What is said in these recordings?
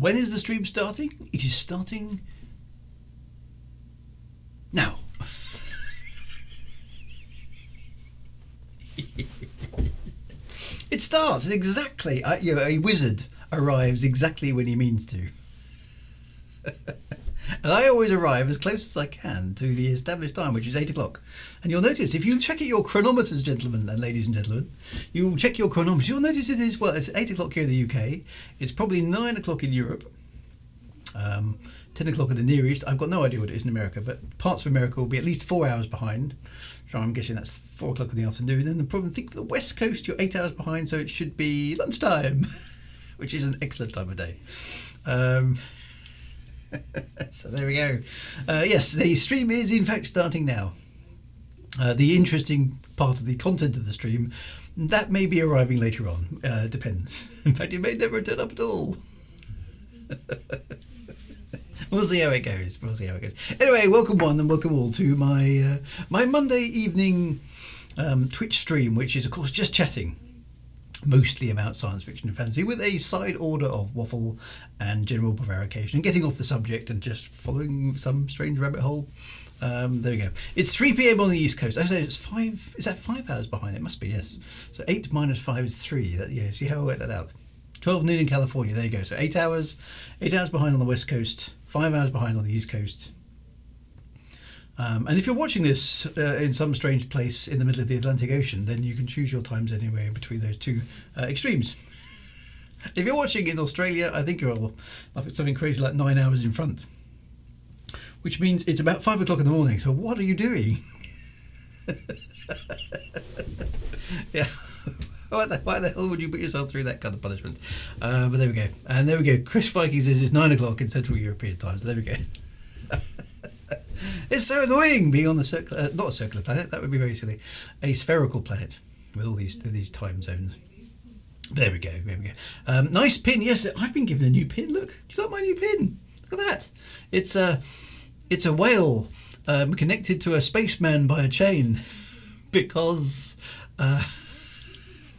When is the stream starting? It is starting now. It starts exactly. A wizard arrives exactly when he means to. And I always arrive as close as I can to the established time, which is 8 o'clock. And you'll notice, if you check at your chronometers, gentlemen and ladies and gentlemen, you'll check your chronometers, you'll notice it is, well, it's 8 o'clock here in the UK, it's probably 9 o'clock in Europe, 10 o'clock in the Near East. I've got no idea what it is in America, but parts of America will be at least 4 hours behind. So I'm guessing that's 4 o'clock in the afternoon. And I probably think for the West Coast, you're 8 hours behind, so it should be lunchtime, which is an excellent time of day. So there we go. Yes, the stream is in fact starting now. The interesting part of the content of the stream, that may be arriving later on. Depends. In fact, it may never turn up at all. We'll see how it goes. Anyway, welcome one and welcome all to my my Monday evening Twitch stream, which is of course just chatting. Mostly about science fiction and fantasy, with a side order of waffle and general prevarication, and getting off the subject and just following some strange rabbit hole. There we go. It's 3 p.m. on the East Coast. I say it's 5. Is that 5 hours behind? It must be, yes. So 8 minus 5 is 3. Yeah. See how I work that out. 12 noon in California. There you go. So 8 hours. 8 hours behind on the West Coast. 5 hours behind on the East Coast. And if you're watching this in some strange place in the middle of the Atlantic Ocean, then you can choose your times anywhere between those two extremes. If you're watching in Australia, I think you're something crazy like 9 hours in front, which means it's about 5 o'clock in the morning. So what are you doing? Yeah. Why the hell would you put yourself through that kind of punishment? But there we go. And there we go. Chris Viking says it's 9 o'clock in Central European time. So there we go. It's so annoying being on the not a circular planet. That would be very silly. A spherical planet with all these time zones. There we go. Nice pin. Yes, I've been given a new pin. Look, do you like my new pin? Look at that. It's a whale connected to a spaceman by a chain because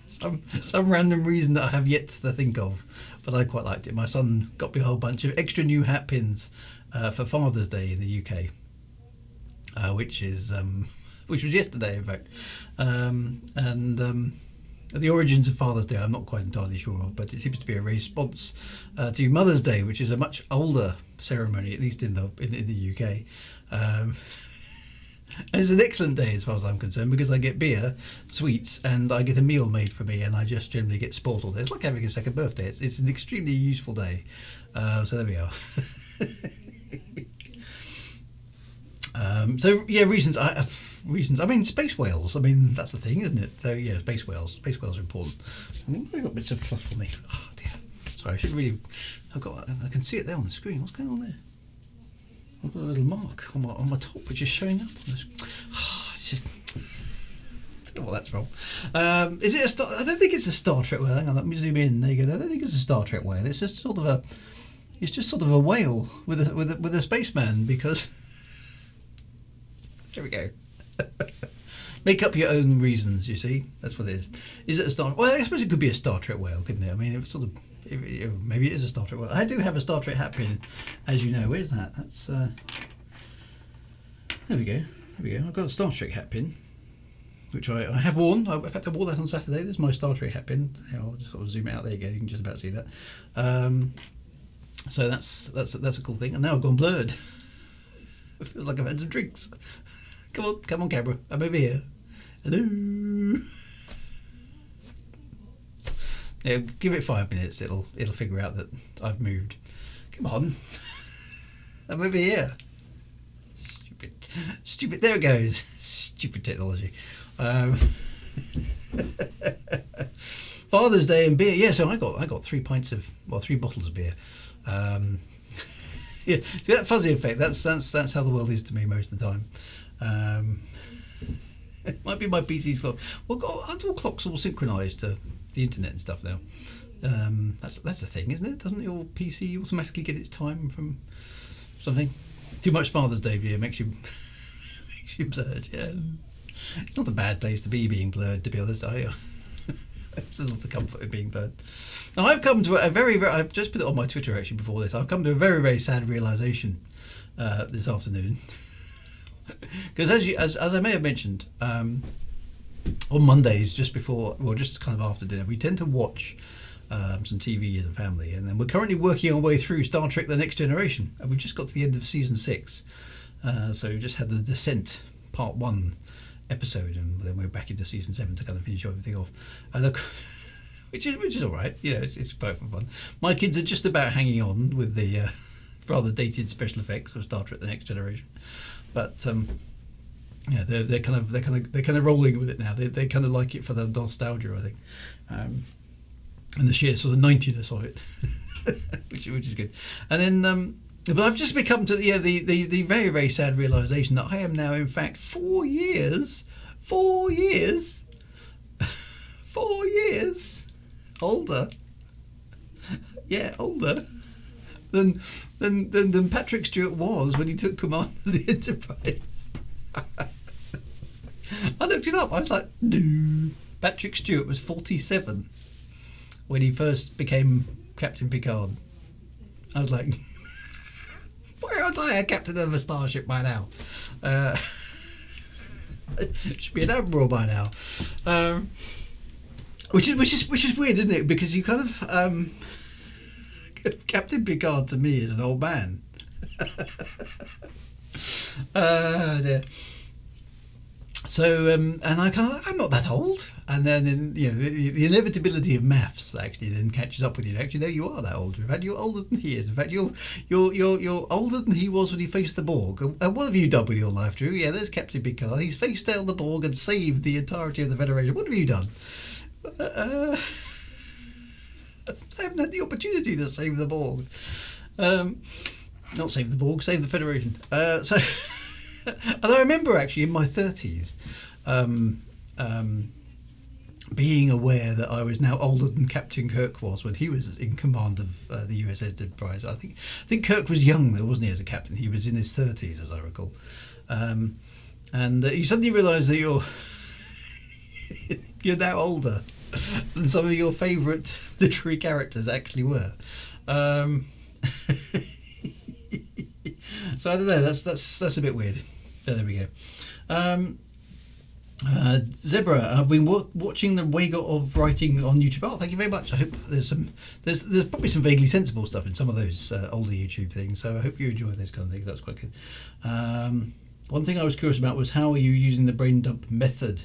some random reason that I have yet to think of. But I quite liked it. My son got me a whole bunch of extra new hat pins for Father's Day in the UK. Which was yesterday, in fact, and the origins of Father's Day I'm not quite entirely sure of, but it seems to be a response to Mother's Day, which is a much older ceremony, at least in the UK. And it's an excellent day as far as I'm concerned, because I get beer, sweets, and I get a meal made for me, and I just generally get sport all day. It's like having a second birthday. It's an extremely useful day. So there we are. So yeah, reasons. I mean, space whales. I mean, that's the thing, isn't it? So yeah, space whales. Space whales are important. I've got bits of fluff on me. Oh dear. Sorry, I should really. I can see it there on the screen. What's going on there? I've got a little mark on my top, which is showing up on this. It's just. I don't know what that's from. Is it a Star? I don't think it's a Star Trek whale. Hang on, let me zoom in. There you go. I don't think it's a Star Trek whale. It's just sort of a. It's just sort of a whale with a spaceman, because. There we go. Make up your own reasons, you see. That's what it is. Is it a Star... Well, I suppose it could be a Star Trek whale, couldn't it? I mean, it was sort of... maybe it is a Star Trek whale. I do have a Star Trek hat pin, as you know. Where's that? That's... There we go. I've got a Star Trek hat pin, which I have worn. In fact, I wore that on Saturday. There's my Star Trek hat pin. I'll just sort of zoom out. There you go. You can just about see that. So that's a cool thing. And now I've gone blurred. It feels like I've had some drinks. Come on, camera. I'm over here. Hello. Yeah, give it 5 minutes. It'll figure out that I've moved. Come on. I'm over here. Stupid. There it goes. Stupid technology. Father's Day and beer. Yeah, so I got 3 bottles of beer. Yeah, see that fuzzy effect. That's how the world is to me most of the time. It might be my PC's clock. Well, aren't all clocks all synchronised to the internet and stuff now? That's a thing, isn't it? Doesn't your PC automatically get its time from something? Too much Father's Day beer makes you blurred. Yeah, it's not a bad place to be being blurred, to be honest. There's a lot of comfort in being blurred. Now I've come to a very, I've just put it on my Twitter actually before this. I've come to a very, very sad realization this afternoon. Because as I may have mentioned, on Mondays, just before, well, just kind of after dinner, we tend to watch some TV as a family, and then we're currently working our way through Star Trek: The Next Generation, and we've just got to the end of season 6. So we just had the Descent Part 1 episode, and then we're back into season 7 to kind of finish everything off, and which is all right. You know, it's both fun. My kids are just about hanging on with the rather dated special effects of Star Trek: The Next Generation, but yeah, they're kind of rolling with it now. They kind of like it for the nostalgia, I think, and the sheer sort of 90ness of it, which is good. And then, but I've just become to the very, very sad realization that I am now, in fact, 4 years older. Yeah, older than Patrick Stewart was when he took command of the Enterprise. I looked it up. I was like, no. Patrick Stewart was 47 when he first became Captain Picard. I was like, why aren't I a captain of a starship by now? Should be an admiral by now. Which is weird, isn't it? Because you kind of Captain Picard to me is an old man. Dear. So and I'm not that old, and then the inevitability of maths actually then catches up with you. Actually, no, you are that old. In fact, you're older than he is. In fact, you're older than he was when he faced the Borg. And what have you done with your life, Drew? Yeah, there's Captain Picard. He's faced down the Borg and saved the entirety of the Federation. What have you done? I haven't had the opportunity to save the Borg. Not save the Borg, save the Federation. So, and I remember actually in my 30s being aware that I was now older than Captain Kirk was when he was in command of the USS Enterprise. I think Kirk was young though, wasn't he, as a captain? He was in his 30s, as I recall. And you suddenly realise that you're now older than some of your favourite literary characters actually were. So I don't know. That's a bit weird. So there we go. Zebra, I've been watching the way of writing on YouTube. Oh, thank you very much. I hope there's probably some vaguely sensible stuff in some of those older YouTube things. So I hope you enjoy those kind of things. That's quite good. One thing I was curious about was how are you using the brain dump method?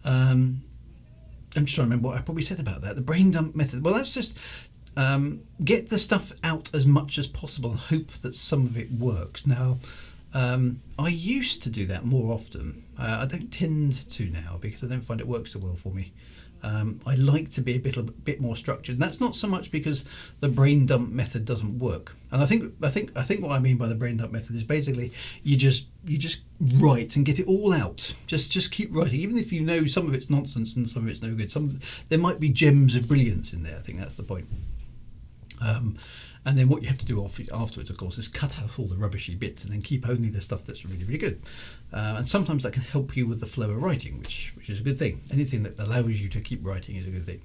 I'm just trying to remember what I probably said about that. The brain dump method. Well, that's just get the stuff out as much as possible and hope that some of it works. Now, I used to do that more often. I don't tend to now because I don't find it works so well for me. I like to be a bit more structured, and that's not so much because the brain dump method doesn't work. And I think what I mean by the brain dump method is basically you just write and get it all out. Just keep writing, even if you know some of it's nonsense and some of it's no good. There might be gems of brilliance in there. I think that's the point. And then what you have to do afterwards, of course, is cut out all the rubbishy bits and then keep only the stuff that's really, really good. And sometimes that can help you with the flow of writing, which is a good thing. Anything that allows you to keep writing is a good thing.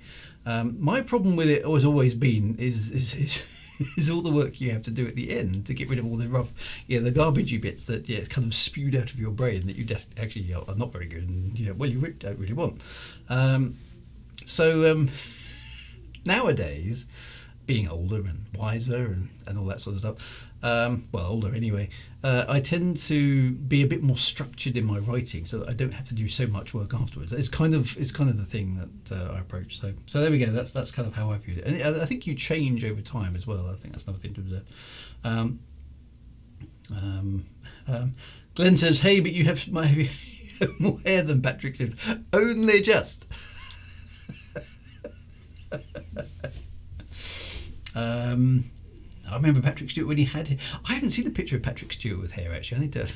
My problem with it has always been is all the work you have to do at the end to get rid of all the rough, the garbagey bits that kind of spewed out of your brain that you actually are not very good and you don't really want. So nowadays, being older and wiser and all that sort of stuff, well, older anyway, I tend to be a bit more structured in my writing so that I don't have to do so much work afterwards. It's kind of the thing that I approach. So there we go. That's kind of how I viewed it. And I think you change over time as well. I think that's another thing to observe. Glenn says, "Hey, but you have more hair than Patrick did." Only just. I remember Patrick Stewart when he had hair. I haven't seen a picture of Patrick Stewart with hair actually. I need to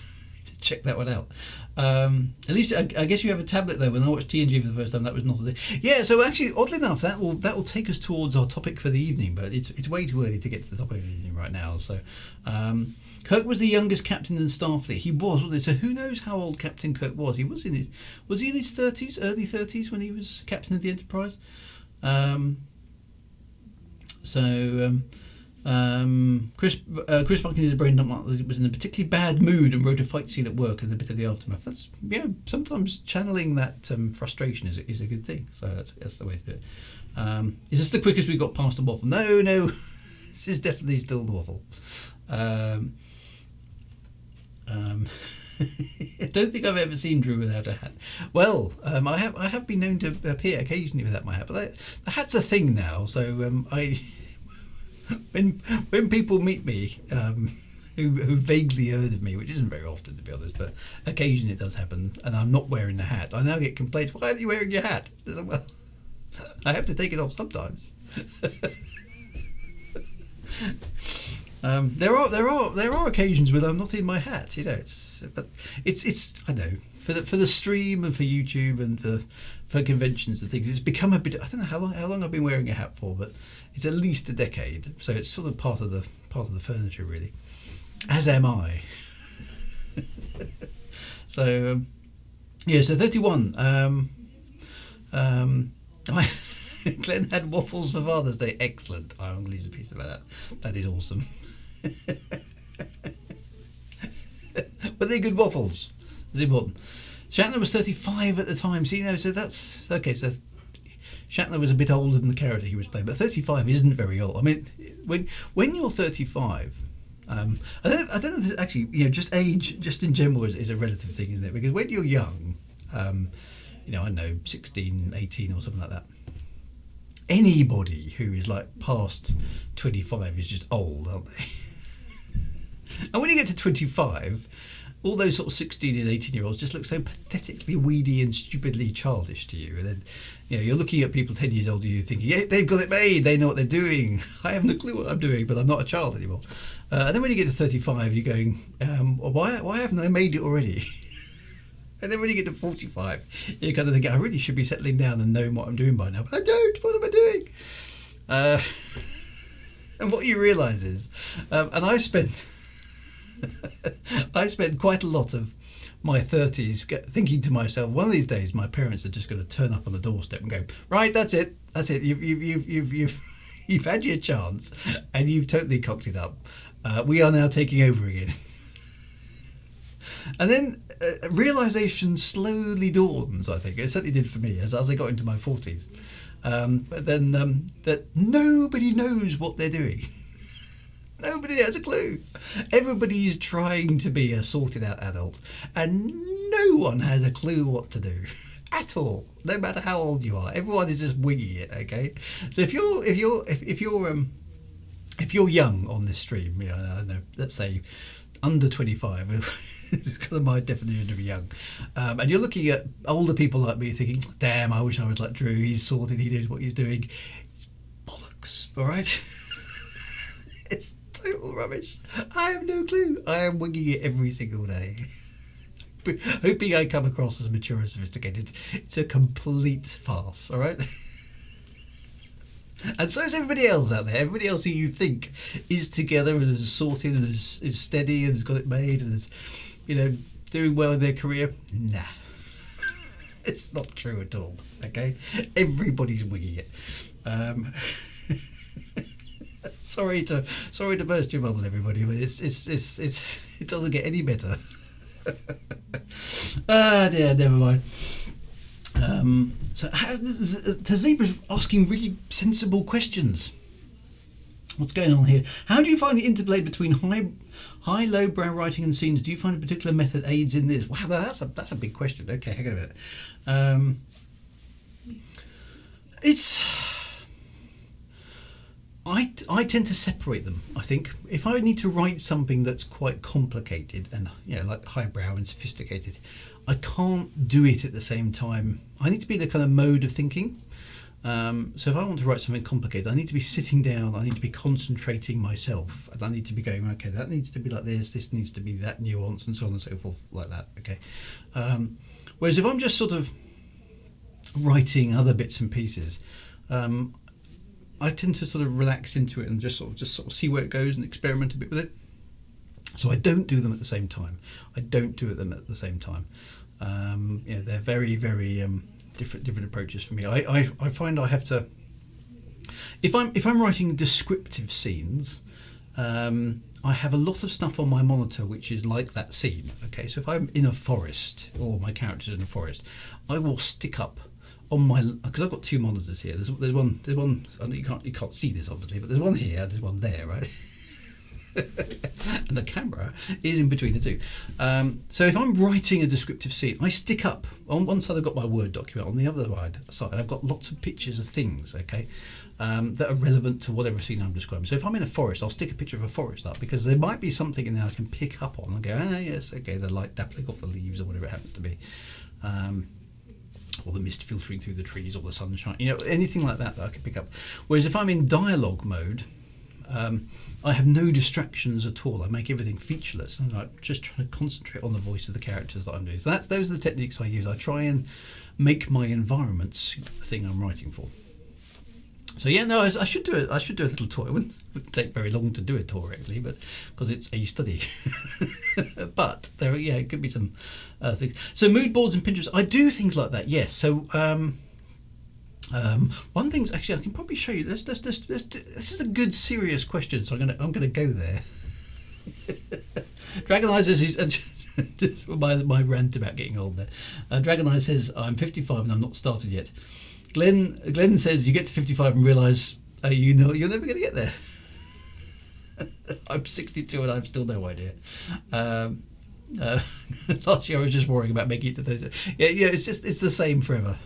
check that one out. At least I guess you have a tablet though. When I watched TNG for the first time, that was not a thing. Yeah, so actually, oddly enough, that will take us towards our topic for the evening, but it's way too early to get to the topic of the evening right now. So, Kirk was the youngest captain in Starfleet. He was, wasn't he? So who knows how old Captain Kirk was? He was he in his 30s, early 30s when he was captain of the Enterprise? So Chris fucking did a brain dump. Was in a particularly bad mood and wrote a fight scene at work and a bit of the aftermath. That's sometimes channeling that frustration is a good thing. So that's the way to do it. Is this the quickest we got past the waffle? No, this is definitely still the waffle. I don't think I've ever seen Drew without a hat. Well, I have been known to appear occasionally without my hat, but the hat's a thing now. So I. When people meet me, who vaguely heard of me, which isn't very often to be honest, but occasionally it does happen, and I'm not wearing the hat, I now get complaints. Why aren't you wearing your hat? Well, I have to take it off sometimes. There are occasions when I'm not in my hat, you know. It's I know for the stream and for YouTube and for conventions and things, it's become a bit. I don't know how long I've been wearing a hat for, but it's at least a decade. So it's sort of part of the furniture, really. As am I. So so 31. Glenn had waffles for Father's Day. Excellent. I'm going to leave a piece about that. That is awesome. But they're good waffles. It's important. Shatner was 35 at the time. So, so that's... Okay, so Shatner was a bit older than the character he was playing. But 35 isn't very old. I mean, when you're 35... I don't know if this actually... just age, just in general, is a relative thing, isn't it? Because when you're young... I don't know, 16, 18 or something like that. Anybody who is like past 25 is just old, aren't they? And when you get to 25, all those sort of 16 and 18-year-olds just look so pathetically weedy and stupidly childish to you. And then, you're looking at people 10 years older than you thinking, yeah, they've got it made, they know what they're doing. I haven't a clue what I'm doing, but I'm not a child anymore. And then when you get to 35, you're going, why haven't I made it already? And then when you get to 45, you're kind of thinking, I really should be settling down and knowing what I'm doing by now. But I don't. What am I doing? And what you realise is, and I spent quite a lot of my 30s thinking to myself, one of these days my parents are just going to turn up on the doorstep and go, right, that's it. You've had your chance and you've totally cocked it up. We are now taking over again. And then realisation slowly dawns, I think. It certainly did for me as I got into my 40s. But then that nobody knows what they're doing. Nobody has a clue. Everybody is trying to be a sorted out adult, and no one has a clue what to do at all. No matter how old you are, everyone is just winging it. Okay, so if you're young on this stream, I don't know, let's say under 25. It's kind of my definition of young, and you're looking at older people like me thinking, damn, I wish I was like Drew, he's sorted, he knows what he's doing. It's bollocks, alright? It's total rubbish. I have no clue. I am winging it every single day, hoping I come across as mature and sophisticated. It's a complete farce, alright? And so is everybody else out there. Everybody else who you think is together and is sorted and is steady and has got it made and is, doing well in their career. Nah. It's not true at all. Okay? Everybody's winging it. Sorry to burst your bubble, everybody, but it doesn't get any better. Dear, never mind. So Tazebra's asking really sensible questions. What's going on here? How do you find the interplay between high lowbrow writing and scenes? Do you find a particular method aids in this? Wow, that's a big question. Okay, hang on a minute. I tend to separate them. I think if I need to write something that's quite complicated and like highbrow and sophisticated, I can't do it at the same time. I need to be in a kind of mode of thinking. So if I want to write something complicated, I need to be sitting down, I need to be concentrating myself, and I need to be going, okay, that needs to be like this needs to be that nuance, and so on and so forth, like that, okay? Whereas if I'm just sort of writing other bits and pieces, I tend to sort of relax into it and just sort of see where it goes and experiment a bit with it. So I don't do them at the same time. They're very, very different approaches for me. I find I have to, if I'm writing descriptive scenes, I have a lot of stuff on my monitor which is like that scene. Okay, so if I'm in a forest or my character's in a forest, I will stick up on my, because I've got two monitors here. There's one. I know you can't see this obviously, but there's one here. There's one there, right? And the camera is in between the two. So if I'm writing a descriptive scene, I stick up on one side. I've got my Word document. On the other side, I've got lots of pictures of things. Okay. That are relevant to whatever scene I'm describing. So if I'm in a forest, I'll stick a picture of a forest up because there might be something in there I can pick up on and go, yes, okay, the light dappling off the leaves or whatever it happens to be, or the mist filtering through the trees or the sunshine, anything like that I can pick up. Whereas if I'm in dialogue mode, I have no distractions at all. I make everything featureless and I'm just trying to concentrate on the voice of the characters that I'm doing. So those are the techniques I use. I try and make my environments the thing I'm writing for. So yeah, no, I should do it. I should do a little tour. It wouldn't take very long to do a tour actually, but because it's a study. But it could be some things. So mood boards and Pinterest, I do things like that. Yes. So one thing's actually I can probably show you. This is a good serious question. So I'm gonna go there. Dragon Eye says just my rant about getting old there. Dragon Eye says I'm 55 and I'm not started yet. Glenn says you get to 55 and realise you're never going to get there. I'm 62 and I've still no idea. Last year I was just worrying about making it to 30. Yeah, it's the same forever.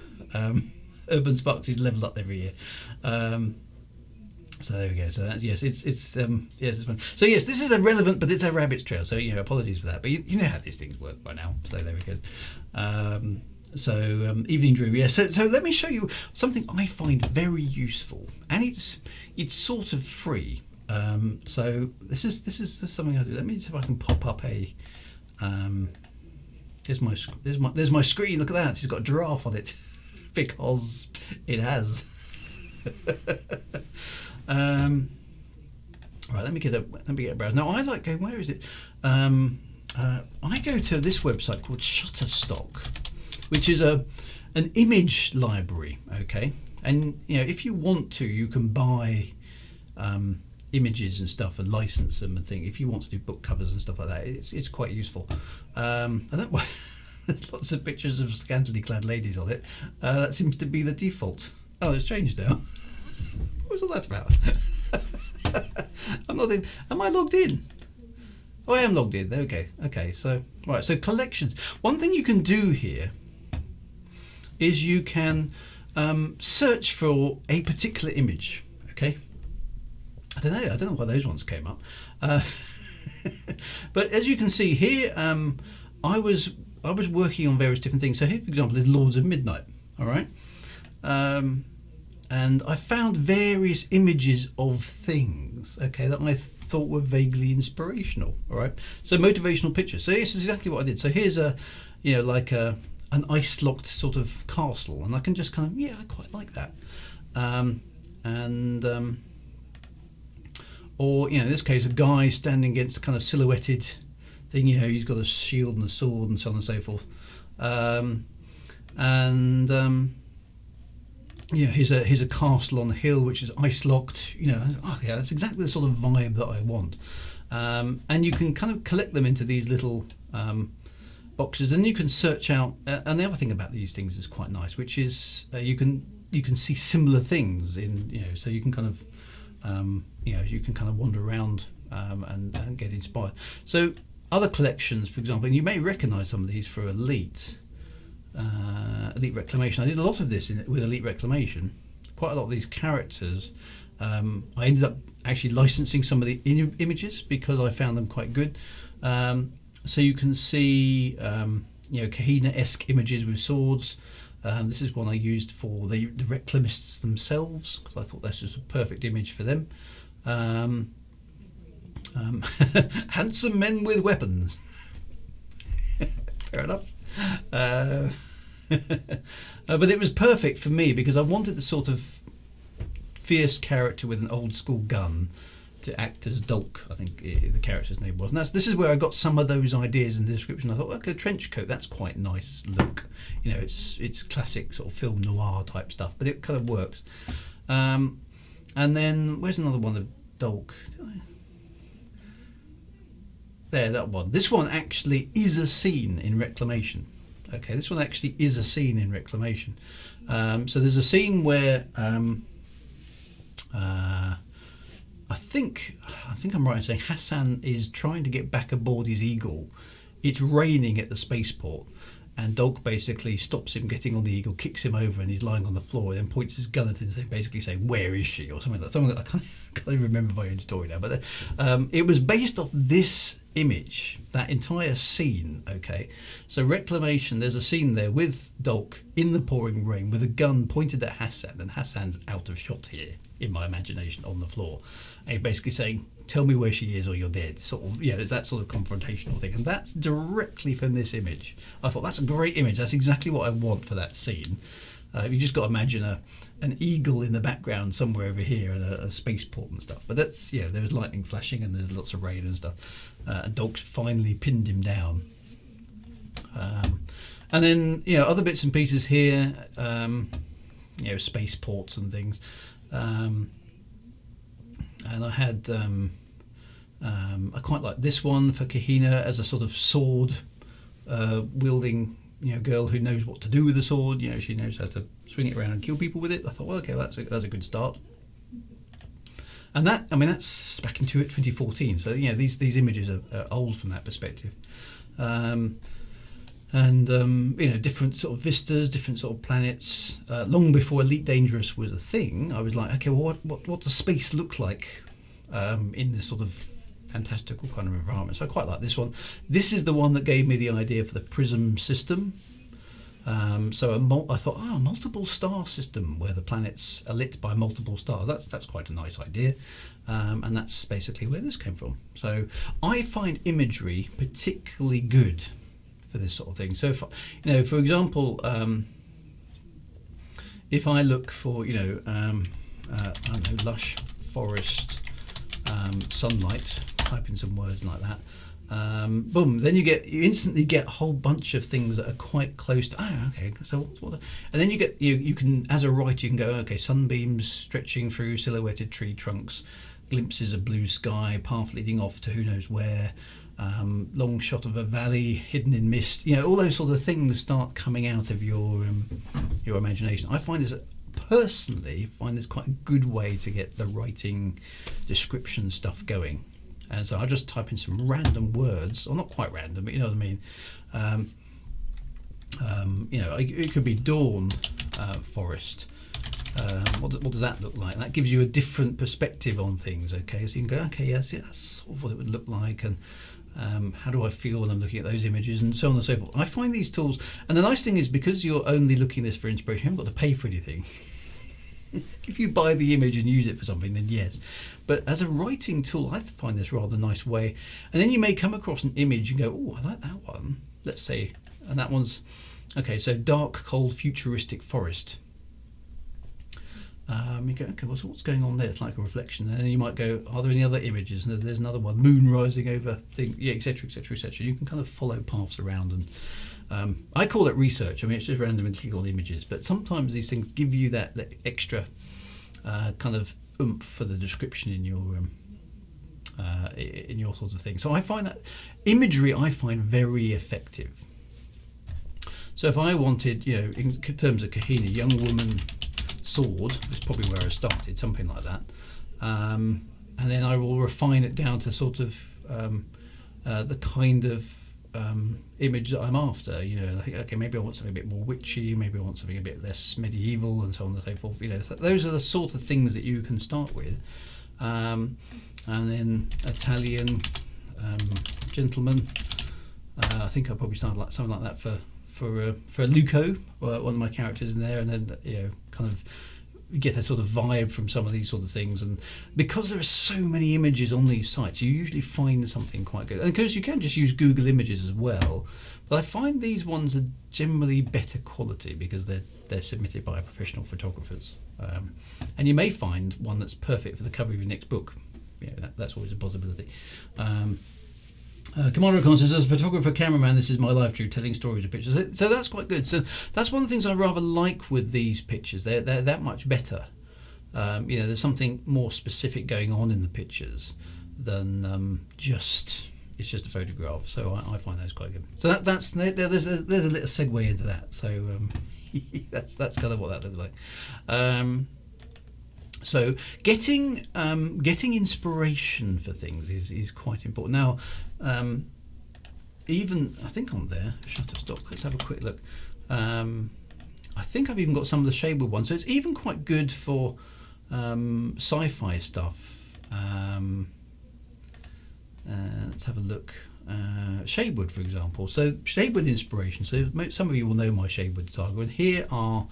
Urban Sparks is leveled up every year. So there we go. So that, yes, it's fun. So yes, this is irrelevant, but it's a rabbit's trail. So apologies for that. But you know how these things work by now. So there we go. So Evening Drew, yeah. So let me show you something I find very useful, and it's sort of free. So this is something I do. Let me see if I can pop up a. There's my screen. Look at that. It's got a giraffe on it because it has. Right. Let me get a browser. Now I like going. Where is it? I go to this website called Shutterstock, which is an image library, okay? And if you want to, you can buy images and stuff and license them and things. If you want to do book covers and stuff like that, it's quite useful. There's lots of pictures of scantily clad ladies on it. That seems to be the default. Oh, it's changed now. What was all that about? I'm not in. Am I logged in? Oh, I am logged in. Okay. So right. So collections. One thing you can do here is you can search for a particular image. Okay. I don't know why those ones came up. But as you can see here, I was working on various different things. So here, for example, is Lords of Midnight. All right. And I found various images of things, okay, that I thought were vaguely inspirational. All right. So motivational pictures. So this is exactly what I did. So here's an ice-locked sort of castle, and I can just kind of, I quite like that. Or in this case, a guy standing against a kind of silhouetted thing. He's got a shield and a sword and so on and so forth. Here's a castle on a hill which is ice-locked. That's exactly the sort of vibe that I want. And you can kind of collect them into these little boxes, and you can search out. And the other thing about these things is quite nice, which is you can see similar things in so you can kind of you can kind of wander around and get inspired. So other collections, for example, and you may recognise some of these for Elite Reclamation. I did a lot of this with Elite Reclamation. Quite a lot of these characters. I ended up actually licensing some of the images because I found them quite good. So you can see, Kahina-esque images with swords. This is one I used for the reclamists themselves because I thought this was a perfect image for them. Handsome men with weapons. Fair enough. But it was perfect for me because I wanted the sort of fierce character with an old school gun to act as Dulk, I think the character's name was. And this is where I got some of those ideas in the description. I thought, okay, trench coat, that's quite nice look. It's classic sort of film noir type stuff, but it kind of works. And then where's another one of Dolk? There, that one. This one actually is a scene in Reclamation. Okay, this one actually is a scene in Reclamation. So there's a scene where I think I'm right in saying Hassan is trying to get back aboard his Eagle. It's raining at the spaceport, and Dolk basically stops him getting on the Eagle, kicks him over, and he's lying on the floor. And then points his gun at him, and basically saying, "Where is she?" or something like that. Something I can't even remember my own story now. But it was based off this image, that entire scene. Okay, so Reclamation, there's a scene there with Dolk in the pouring rain with a gun pointed at Hassan, and Hassan's out of shot here in my imagination on the floor, and he's basically saying, "Tell me where she is or you're dead." Sort of, it's that sort of confrontational thing, and that's directly from this image. I thought that's a great image. That's exactly what I want for that scene. You just got to imagine an eagle in the background somewhere over here and a spaceport and stuff. But that's there was lightning flashing and there's lots of rain and stuff. And Dolk's finally pinned him down. And then other bits and pieces here. Spaceports and things. And I had I quite like this one for Kahina as a sort of sword wielding girl who knows what to do with the sword. She knows how to swing it around and kill people with it. I thought, well, okay, that's a good start. And that's back in 2014. So these images are old from that perspective. Different sort of vistas, different sort of planets. Long before Elite Dangerous was a thing, I was like, okay, well, what does space look like in this sort of fantastical kind of environment? So I quite like this one. This is the one that gave me the idea for the Prism system. I thought, a multiple star system where the planets are lit by multiple stars. That's quite a nice idea, and that's basically where this came from. So I find imagery particularly good for this sort of thing. So if, for example, if I look for I don't know, lush forest, sunlight, type in some words like that, boom, then you instantly get a whole bunch of things that are quite close to, okay, so and then you can, as a writer, you can go, okay, sunbeams stretching through silhouetted tree trunks, glimpses of blue sky, path leading off to who knows where, long shot of a valley hidden in mist. All those sort of things start coming out of your imagination. I personally find this quite a good way to get the writing description stuff going. And so I just type in some random words, or not quite random, but you know what I mean. It could be dawn, forest. What does that look like? That gives you a different perspective on things. Okay, so you can go, okay, yes, that's sort of what it would look like, and how do I feel when I'm looking at those images, and so on and so forth. I find these tools, and the nice thing is, because you're only looking at this for inspiration, you haven't got to pay for anything. If you buy the image and use it for something, then yes. But as a writing tool, I find this rather nice way. And then you may come across an image and go, oh, I like that one. Let's say, and that one's, okay, so dark, cold, futuristic forest. You go, okay, what's going on there? It's like a reflection. And then you might go, are there any other images? And there's another one, moon rising over, etc., etc., etc. You can kind of follow paths around, and I call it research. I mean, it's just randomly click on images, but sometimes these things give you that extra kind of oomph for the description in your sort of thing. So I find that imagery very effective. So if I wanted, in terms of Kahina, young woman, sword is probably where I started, something like that, and then I will refine it down to sort of the kind of image that I'm after. I think, okay, maybe I want something a bit more witchy, maybe I want something a bit less medieval, and so on and so forth. So those are the sort of things that you can start with, and then Italian gentleman. I think I'll probably start like something like that for Luco, one of my characters in there, and then kind of get a sort of vibe from some of these sort of things. And because there are so many images on these sites, you usually find something quite good. And because you can just use Google Images as well, but I find these ones are generally better quality because they're submitted by professional photographers. And you may find one that's perfect for the cover of your next book. That's always a possibility. Commander Recon says, as a photographer, cameraman, this is my life, Drew, telling stories of pictures. So that's quite good. So that's one of the things I rather like with these pictures. They're that much better there's something more specific going on in the pictures than it's just a photograph. So I find those quite good. So there's a little segue into that. So that's kind of what that looks like. So getting inspiration for things is quite important. Now, even I think on there, Shutterstock. Let's have a quick look. I think I've even got some of the Shadewood ones, so it's even quite good for sci-fi stuff. Let's have a look. Shadewood, for example. So Shadewood inspiration. So some of you will know my Shadewood saga, and here are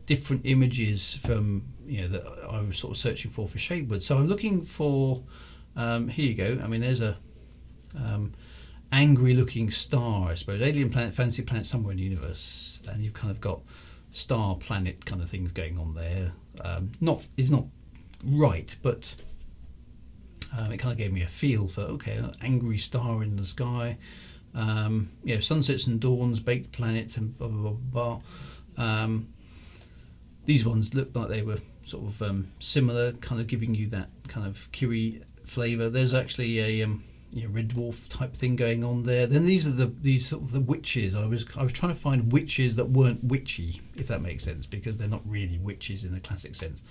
different images from that I was sort of searching for Shadewood. So I'm looking for. Here you go. I mean, there's a angry-looking star, I suppose. Alien planet, fantasy planet, somewhere in the universe, and you've kind of got star planet kind of things going on there. It's not right, but it kind of gave me a feel for an angry star in the sky. Sunsets and dawns, baked planet, and blah blah blah blah. These ones looked like they were sort of similar, kind of giving you that kind of Kiri flavour. There's actually a red dwarf type thing going on there. Then these are these sort of the witches. I was trying to find witches that weren't witchy, if that makes sense, because they're not really witches in the classic sense.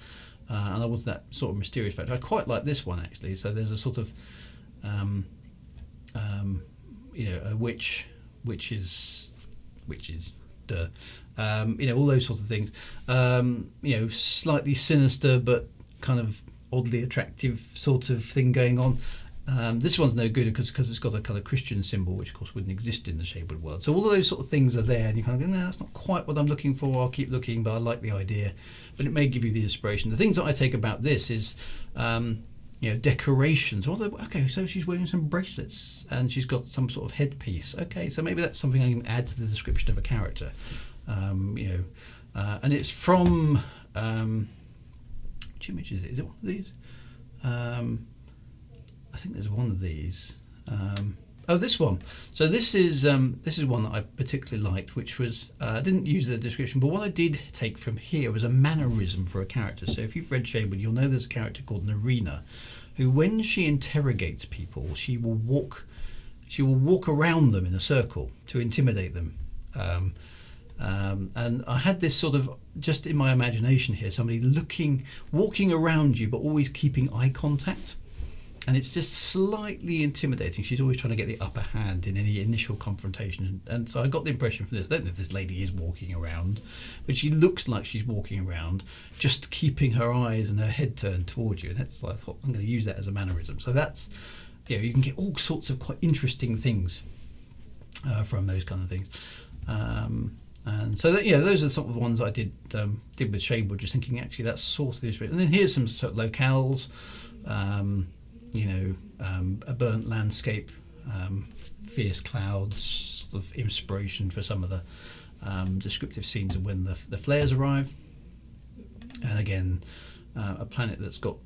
And I wanted that sort of mysterious factor. I quite like this one actually. So there's a sort of a witches, duh. All those sorts of things. Slightly sinister but kind of oddly attractive sort of thing going on. This one's no good because it's got a kind of Christian symbol, which of course wouldn't exist in the Shadewood world. So all of those sort of things are there, and you kind of go, no, that's not quite what I'm looking for. I'll keep looking, but I like the idea. But it may give you the inspiration. The things that I take about this is, decorations. Okay, so she's wearing some bracelets and she's got some sort of headpiece. Okay, so maybe that's something I can add to the description of a character. And it's from which image is it? Is it one of these? I think there's one of these. This one. So this is one that I particularly liked, which was I didn't use the description, but what I did take from here was a mannerism for a character. So if you've read Shadewood, you'll know there's a character called Narina, who, when she interrogates people, she will walk around them in a circle to intimidate them. And I had this sort of, just in my imagination here, somebody walking around you, but always keeping eye contact. And it's just slightly intimidating. She's always trying to get the upper hand in any initial confrontation. And so I got the impression from this, I don't know if this lady is walking around, but she looks like she's walking around, just keeping her eyes and her head turned towards you. And that's like, I thought, I'm going to use that as a mannerism. So that's, you can get all sorts of quite interesting things from those kind of things. And so that, those are the sort of ones I did with Shadewood, just thinking actually that's sort of the inspiration. And then here's some sort of locales. A burnt landscape, fierce clouds, sort of inspiration for some of the descriptive scenes of when the flares arrive. And again, a planet that's got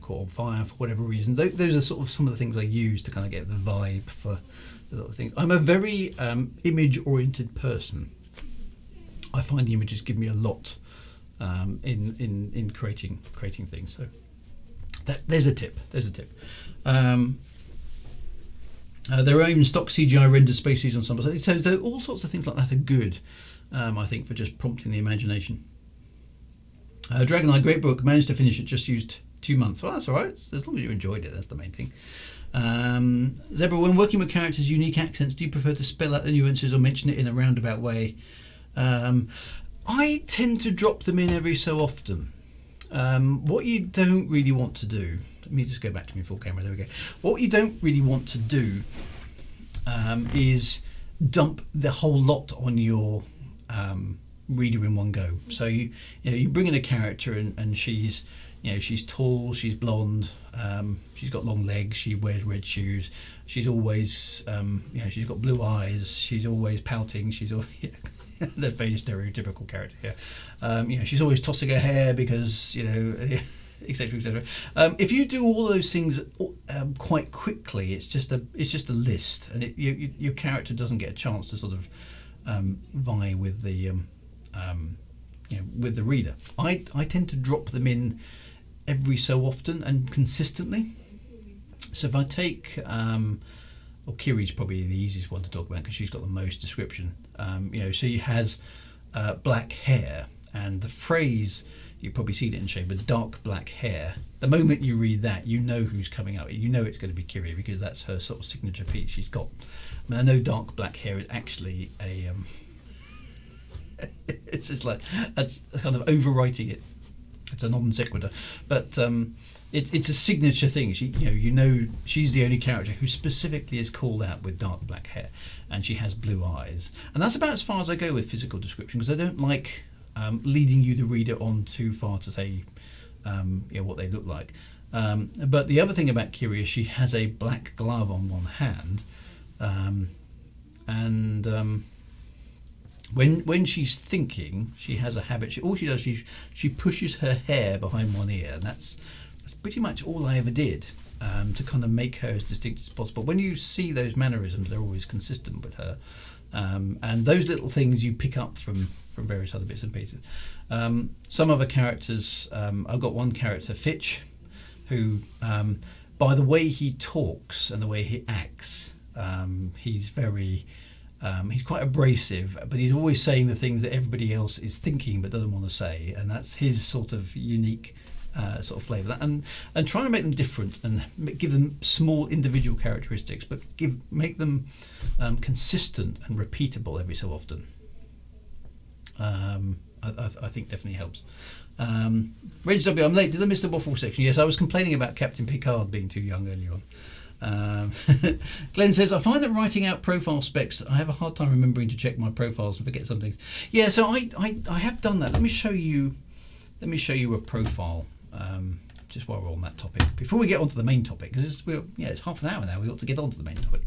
caught on fire for whatever reason. Those are sort of some of the things I use to kind of get the vibe for the sort of things. I'm a very image-oriented person. I find the images give me a lot in creating things. So. There's a tip. Their own stock CGI rendered species on some. So all sorts of things like that are good, I think, for just prompting the imagination. Dragoneye, great book. Managed to finish it. Just used 2 months. Well, that's all right. As long as you enjoyed it, that's the main thing. Zebra, when working with characters' unique accents, do you prefer to spell out the nuances or mention it in a roundabout way? I tend to drop them in every so often. What you don't really want to do, let me just go back to my full camera, there we go. What you don't really want to do is dump the whole lot on your reader in one go. So you bring in a character and she's tall, she's blonde, she's got long legs, she wears red shoes, she's always she's got blue eyes, she's always pouting, she's always the very stereotypical character here. She's always tossing her hair because etc. etc. If you do all those things quite quickly, it's just a list, and your character doesn't get a chance to sort of vie with the with the reader. I tend to drop them in every so often and consistently. So if I take, well, Kiri's probably the easiest one to talk about because she's got the most description. She has black hair, and the phrase, you've probably seen it in Shade, but dark black hair. The moment you read that, you know who's coming up. You know it's going to be Kiri because that's her sort of signature piece. She's got. I mean, I know dark black hair is actually a. It's just like that's kind of overwriting it. It's a non sequitur, but it's a signature thing. She's the only character who specifically is called out with dark black hair, and she has blue eyes, and that's about as far as I go with physical description because I don't like leading you, the reader, on too far to say what they look like. But the other thing about Kiri is she has a black glove on one hand, and when she's thinking, she has a habit. She pushes her hair behind one ear, and that's pretty much all I ever did to kind of make her as distinct as possible. When you see those mannerisms, they're always consistent with her, and those little things you pick up from various other bits and pieces. Some other characters, I've got one character, Fitch, who, by the way he talks and the way he acts, he's quite abrasive, but he's always saying the things that everybody else is thinking but doesn't want to say, and that's his sort of unique sort of flavour. And trying to make them different and give them small individual characteristics, but make them consistent and repeatable every so often. I think definitely helps. Reg W, I'm late. Did I miss the waffle section? Yes, I was complaining about Captain Picard being too young earlier on. Glenn says, I find that writing out profile specs, I have a hard time remembering to check my profiles and forget some things. Yeah, so I have done that. Let me show you a profile, just while we're on that topic, before we get onto the main topic, because it's half an hour now. We ought to get on to the main topic,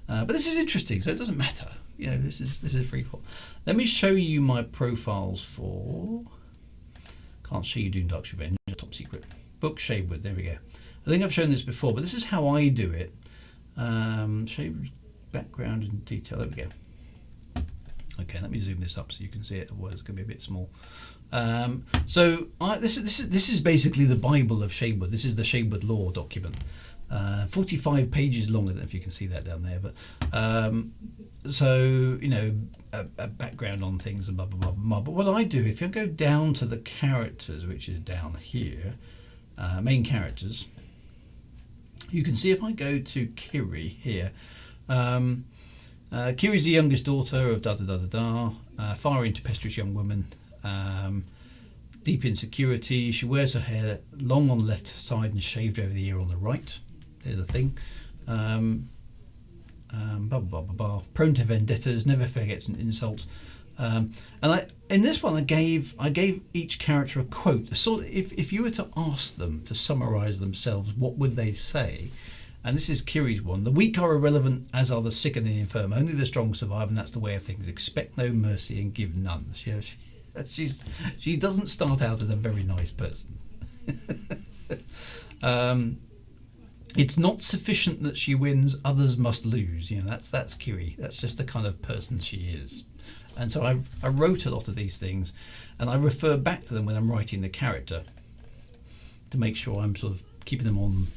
but this is interesting, so it doesn't matter. This is free fall. Let me show you my profiles for. Can't show you Dune Dark's Revenge, top secret book, Shadewood. There we go. I think I've shown this before, but this is how I do it. Shadewood background and detail. There we go. Okay, let me zoom this up so you can see it. Otherwise, it's going to be a bit small. This is basically the Bible of Shadewood. This is the Shadewood lore document. 45 pages long. I don't know if you can see that down there, but a background on things and blah blah blah blah. But what I do, if I go down to the characters, which is down here, main characters, you can see if I go to Kiri here. Kiri's the youngest daughter of far tempestuous young woman, deep insecurity. She wears her hair long on the left side and shaved over the ear on the right. There's a thing. Prone to vendettas, never forgets an insult. In this one, I gave each character a quote. So if you were to ask them to summarise themselves, what would they say? And this is Kiri's one. The weak are irrelevant, as are the sick and the infirm. Only the strong survive, and that's the way of things. Expect no mercy and give none. She doesn't start out as a very nice person. It's not sufficient that she wins, others must lose. That's Kiri. That's just the kind of person she is. And so I wrote a lot of these things, and I refer back to them when I'm writing the character to make sure I'm sort of keeping them on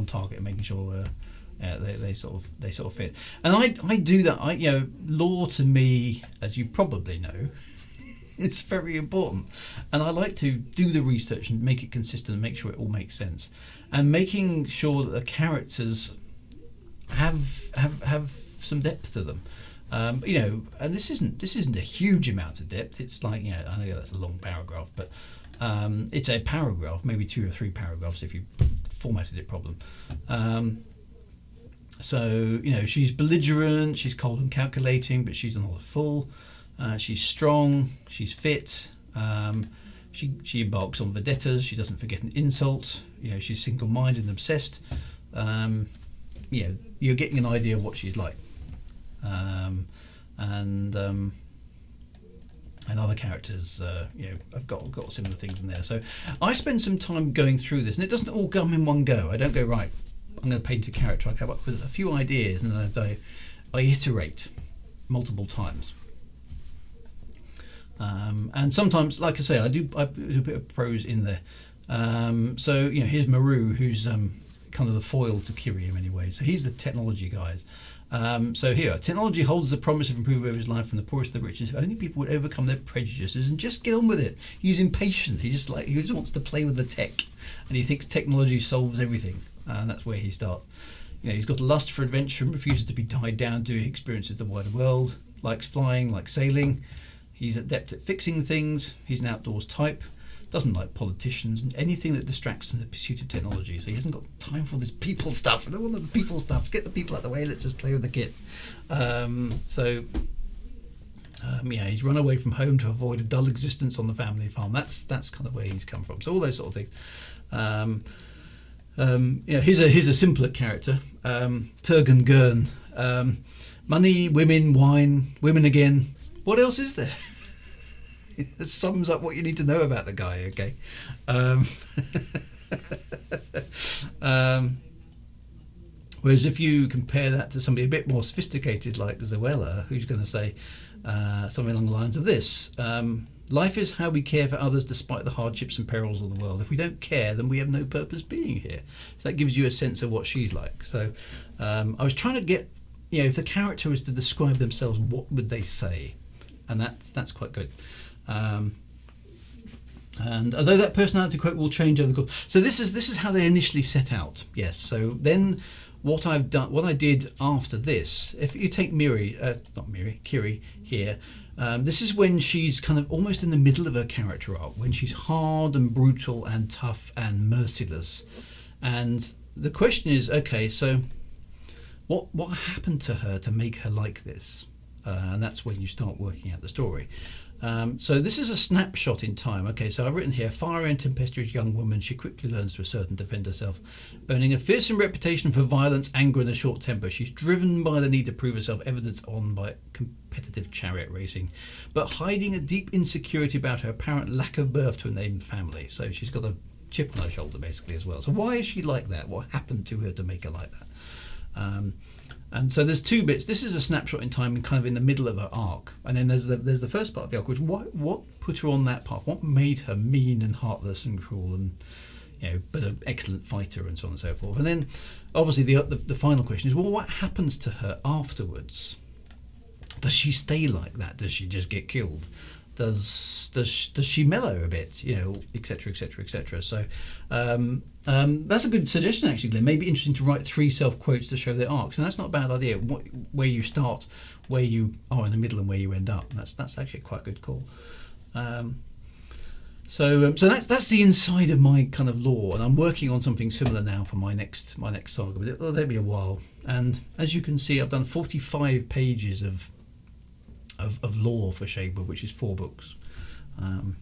target and making sure they sort of fit. And I do that. Lore to me, as you probably know, it's very important, and I like to do the research and make it consistent and make sure it all makes sense, and making sure that the characters have some depth to them. And this isn't a huge amount of depth. It's like, I know that's a long paragraph, but it's a paragraph, maybe 2 or 3 paragraphs if you formatted it properly. She's belligerent, she's cold and calculating, but she's not a fool. She's strong, she's fit, she embarks on vendettas, she doesn't forget an insult, she's single-minded and obsessed. You're getting an idea of what she's like. And other characters, I've got similar things in there. So I spend some time going through this, and it doesn't all come in one go. I don't go, right, I'm going to paint a character. I come up with a few ideas, and then I iterate multiple times. And sometimes, like I say, I do a bit of prose in there. So here's Maru, who's kind of the foil to Kiri in many ways. So he's the technology guys. So here, technology holds the promise of improving everyone's life from the poorest to the richest. If only people would overcome their prejudices and just get on with it. He's impatient. He just wants to play with the tech, and he thinks technology solves everything. And that's where he starts. He's got a lust for adventure and refuses to be tied down to experiences the wider world. Likes flying, likes sailing. He's adept at fixing things. He's an outdoors type. Doesn't like politicians and anything that distracts from the pursuit of technology. So he hasn't got time for all this people stuff. I don't want the people stuff. Get the people out of the way. Let's just play with the kit. He's run away from home to avoid a dull existence on the family farm. That's kind of where he's come from. So all those sort of things. Here's a simpler character, Turgan Gurn. Money, women, wine, women again. What else is there? It sums up what you need to know about the guy. Okay. Whereas if you compare that to somebody a bit more sophisticated like Zoella, who's going to say something along the lines of this: life is how we care for others despite the hardships and perils of the world. If we don't care, then we have no purpose being here. So that gives you a sense of what she's like. So I was trying to get, if the character was to describe themselves, what would they say? And that's quite good. And although that personality quote will change over the course, so this is how they initially set out. Yes. So then, what I did after this, if you take Kiri here, this is when she's kind of almost in the middle of her character arc, when she's hard and brutal and tough and merciless, and the question is, okay, so what happened to her to make her like this? And that's when you start working out the story. So this is a snapshot in time. Okay, so I've written here, fiery and tempestuous young woman, she quickly learns to assert and defend herself. Earning a fearsome reputation for violence, anger and a short temper, she's driven by the need to prove herself, evidenced on by competitive chariot racing, but hiding a deep insecurity about her apparent lack of birth to a named family. So she's got a chip on her shoulder basically as well. So why is she like that? What happened to her to make her like that? And so there's two bits. This is a snapshot in time and kind of in the middle of her arc. And then there's the first part of the arc, which what put her on that path? What made her mean and heartless and cruel and, but an excellent fighter and so on and so forth. And then obviously the final question is, well, what happens to her afterwards? Does she stay like that? Does she just get killed? Does she mellow a bit, etc., etc., etc. So that's a good suggestion actually, Glenn. Maybe interesting to write 3 self-quotes to show their arcs, and that's not a bad idea. Where you start, where you are in the middle, and where you end up. That's actually quite a good call. So that's the inside of my kind of lore, and I'm working on something similar now for my next saga, but it'll take me a while. And as you can see, I've done 45 pages of lore for Shadewood, which is 4 books, and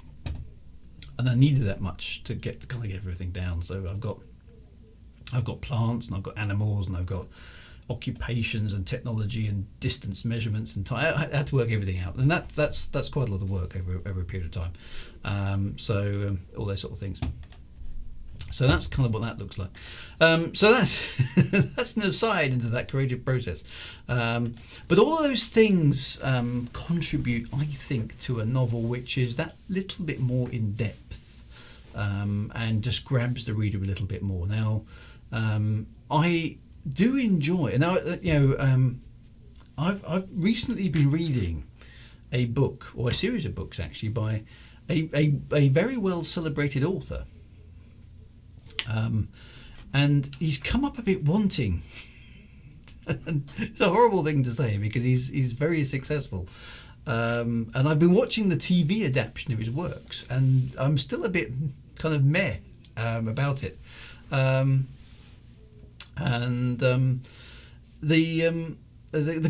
I needed that much to get everything down. So I've got plants, and I've got animals, and I've got occupations and technology and distance measurements and time. I had to work everything out, and that's quite a lot of work over a period of time. All those sort of things. So that's kind of what that looks like. So that's an aside into that creative process. But all of those things contribute, I think, to a novel which is that little bit more in depth and just grabs the reader a little bit more. Now, I do enjoy. Now, I've recently been reading a book, or a series of books actually, by a very well celebrated author. And he's come up a bit wanting. It's a horrible thing to say because he's very successful. And I've been watching the TV adaptation of his works, and I'm still a bit kind of meh about it. The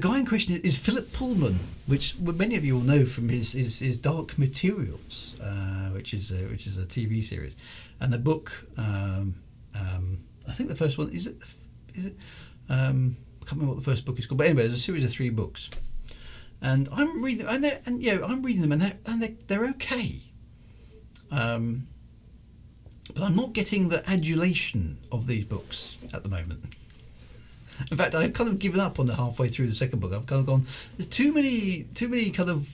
guy in question is Philip Pullman, which many of you will know from his Dark Materials, which is a TV series, and the book. I think the first one is it. I can't remember what the first book is called, but anyway, there's a series of 3 books, and I'm reading them, I'm reading them, and they're okay. But I'm not getting the adulation of these books at the moment. In fact, I've kind of given up on the halfway through the second book. I've kind of gone, there's too many kind of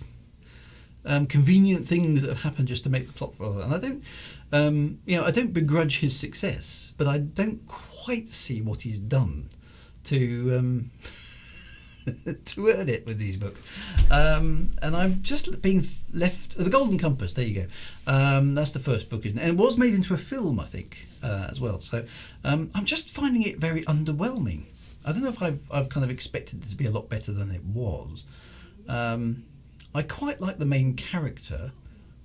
convenient things that have happened just to make the plot follow. And I don't, I don't begrudge his success, but I don't quite see what he's done to to earn it with these books. And I'm just being left. The Golden Compass. There you go. That's the first book, isn't it? And it was made into a film, I think, as well. So I'm just finding it very underwhelming. I don't know if I've kind of expected it to be a lot better than it was. I quite like the main character,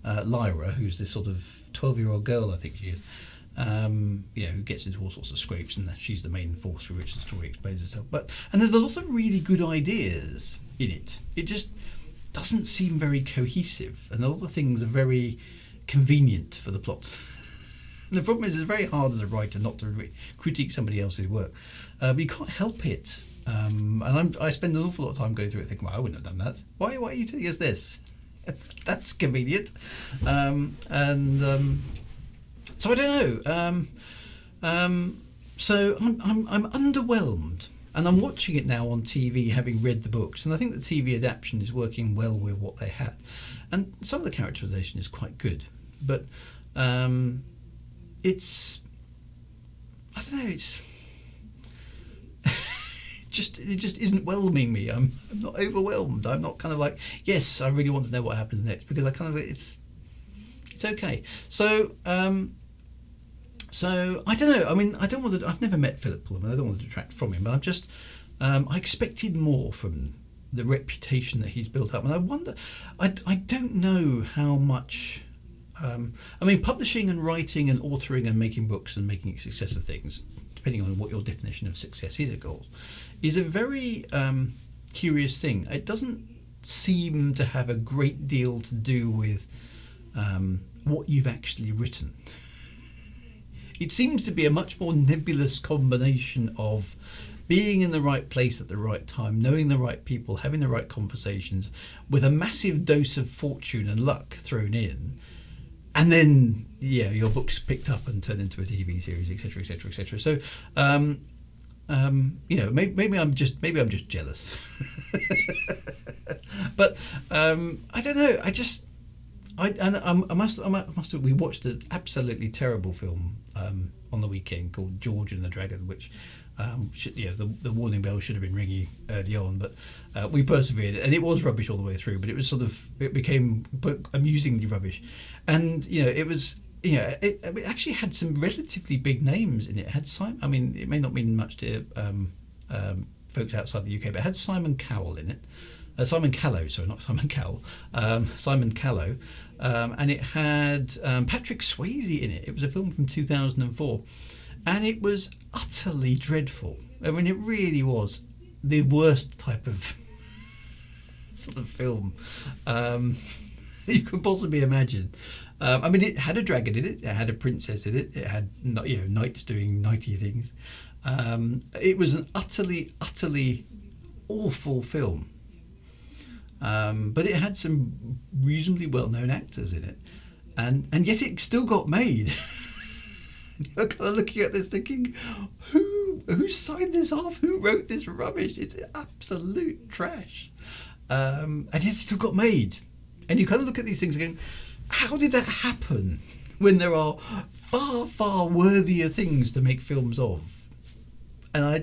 Lyra, who's this sort of 12-year-old girl, I think she is, who gets into all sorts of scrapes, and she's the main force through which the story explains itself. And there's a lot of really good ideas in it. It just doesn't seem very cohesive, and a lot of things are very convenient for the plot. And the problem is, it's very hard as a writer not to critique somebody else's work, but you can't help it. And I spend an awful lot of time going through it thinking, well, I wouldn't have done that. Why are you telling us this? That's convenient. So I don't know. So I'm underwhelmed, and I'm watching it now on TV, having read the books, and I think the TV adaptation is working well with what they had, and some of the characterization is quite good, but it's, I don't know, it just isn't whelming me. I'm not overwhelmed. I'm not kind of like, yes, I really want to know what happens next, because I kind of, it's okay. So I don't know. I mean, I don't want to. I've never met Philip Pullman. I don't want to detract from him, but I'm just. I expected more from the reputation that he's built up, and I wonder. I don't know how much. I mean, publishing and writing and authoring and making books and making a success of things, depending on what your definition of success is, of course, is a very curious thing. It doesn't seem to have a great deal to do with what you've actually written. It seems to be a much more nebulous combination of being in the right place at the right time, knowing the right people, having the right conversations, with a massive dose of fortune and luck thrown in, and then your book's picked up and turned into a TV series, etc., etc., etc. So, maybe I'm just jealous, but I don't know. I must have. We watched an absolutely terrible film on the weekend called George and the Dragon, which the warning bell should have been ringing early on, but we persevered, and it was rubbish all the way through. But it became amusingly rubbish, and it was. It actually had some relatively big names in it. It had Simon. I mean, it may not mean much to folks outside the UK, but it had Simon Cowell in it. Simon Callow, sorry, not Simon Cowell. Simon Callow, and it had Patrick Swayze in it. It was a film from 2004, and it was utterly dreadful. I mean, it really was the worst type of sort of film you could possibly imagine. I mean, it had a dragon in it. It had a princess in it. It had knights doing knighty things. It was an utterly awful film. But it had some reasonably well-known actors in it, and yet it still got made. You're kind of looking at this thinking, who signed this off? Who wrote this rubbish? It's absolute trash. And yet it still got made. And you kind of look at these things and go, how did that happen when there are far, far worthier things to make films of? And I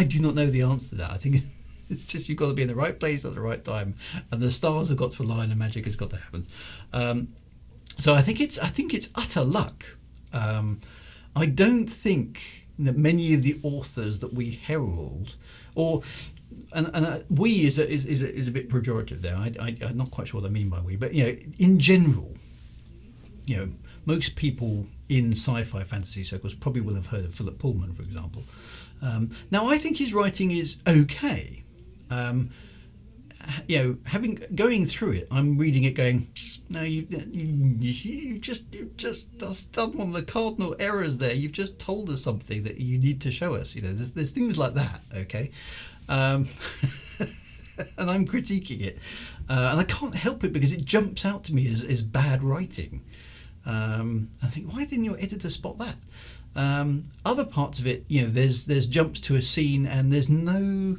do not know the answer to that. I think it's just you've got to be in the right place at the right time, and the stars have got to align, and magic has got to happen. So I think it's utter luck. I don't think that many of the authors that we herald, we is a bit pejorative there. I'm not quite sure what I mean by we, but in general, most people in sci-fi fantasy circles probably will have heard of Philip Pullman, for example. Now I think his writing is okay. Going through it, I'm reading it going, no, you just done one of the cardinal errors there. You've just told us something that you need to show us. There's things like that, okay? And I'm critiquing it, and I can't help it because it jumps out to me as bad writing. I think, why didn't your editor spot that? Other parts of it, there's jumps to a scene, and there's no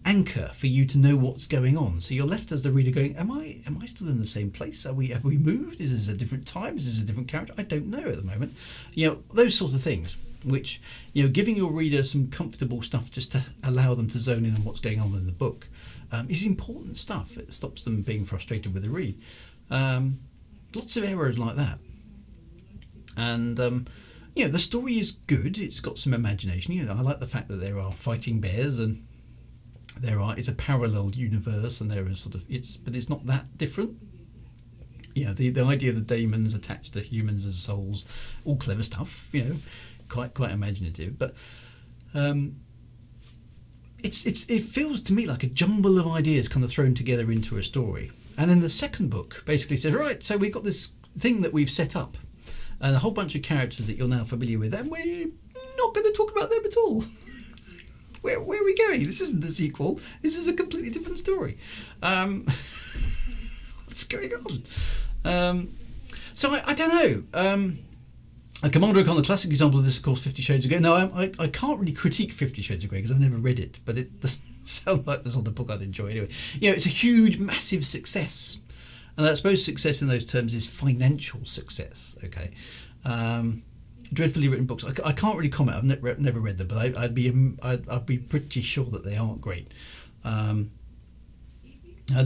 anchor for you to know what's going on. So you're left as the reader going, am I still in the same place? Have we moved? Is this a different time? Is this a different character? I don't know at the moment. Those sorts of things, which, giving your reader some comfortable stuff just to allow them to zone in on what's going on in the book is important stuff. It stops them being frustrated with the read. Lots of errors like that. And the story is good. It's got some imagination. I like the fact that there are fighting bears and it's a parallel universe, and there is but it's not that different. The idea of the daemons attached to humans as souls, all clever stuff. Quite imaginative, but it feels to me like a jumble of ideas kind of thrown together into a story. And then the second book basically says, right, so we've got this thing that we've set up, and a whole bunch of characters that you're now familiar with, and we're not going to talk about them at all. Where are we going? This isn't the sequel. This is a completely different story. What's going on? So I don't know. Commander O'Connor, the classic example of this, of course, 50 Shades of Grey. Now, I can't really critique 50 Shades of Grey because I've never read it, but it doesn't sound like the sort of book I'd enjoy anyway. It's a huge, massive success. And I suppose success in those terms is financial success, okay? Dreadfully written books. I can't really comment. I've never read them, but I'd be pretty sure that they aren't great. There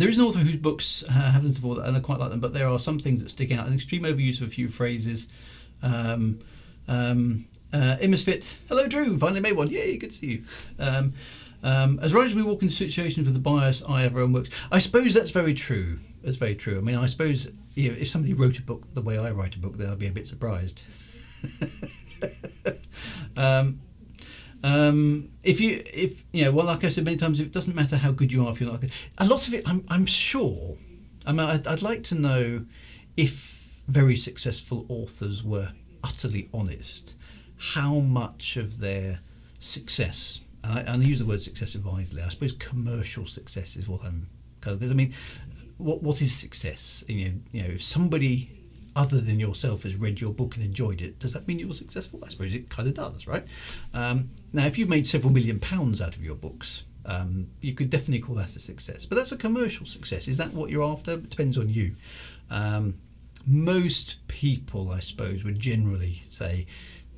is an author whose books happens to fall, and I quite like them, but there are some things that stick out. An extreme overuse of a few phrases. Immisfit. Hello, Drew. Finally made one. Yay, good to see you. As writers, we walk into situations with the bias eye of our own works. I suppose that's very true. That's very true. I mean, I suppose if somebody wrote a book the way I write a book, then I'd be a bit surprised. Well, like I said many times, it doesn't matter how good you are if you're not good. A lot of it, I'm sure. I mean, I'd like to know if very successful authors were utterly honest, how much of their success, and I use the word success advisedly, I suppose commercial success is what I'm kind of, because I mean, what is success? If somebody other than yourself has read your book and enjoyed it, does that mean you're successful? I suppose it kind of does, right? Now, if you've made several £1 million out of your books, you could definitely call that a success. But that's a commercial success. Is that what you're after? It depends on you. Most people, I suppose, would generally say,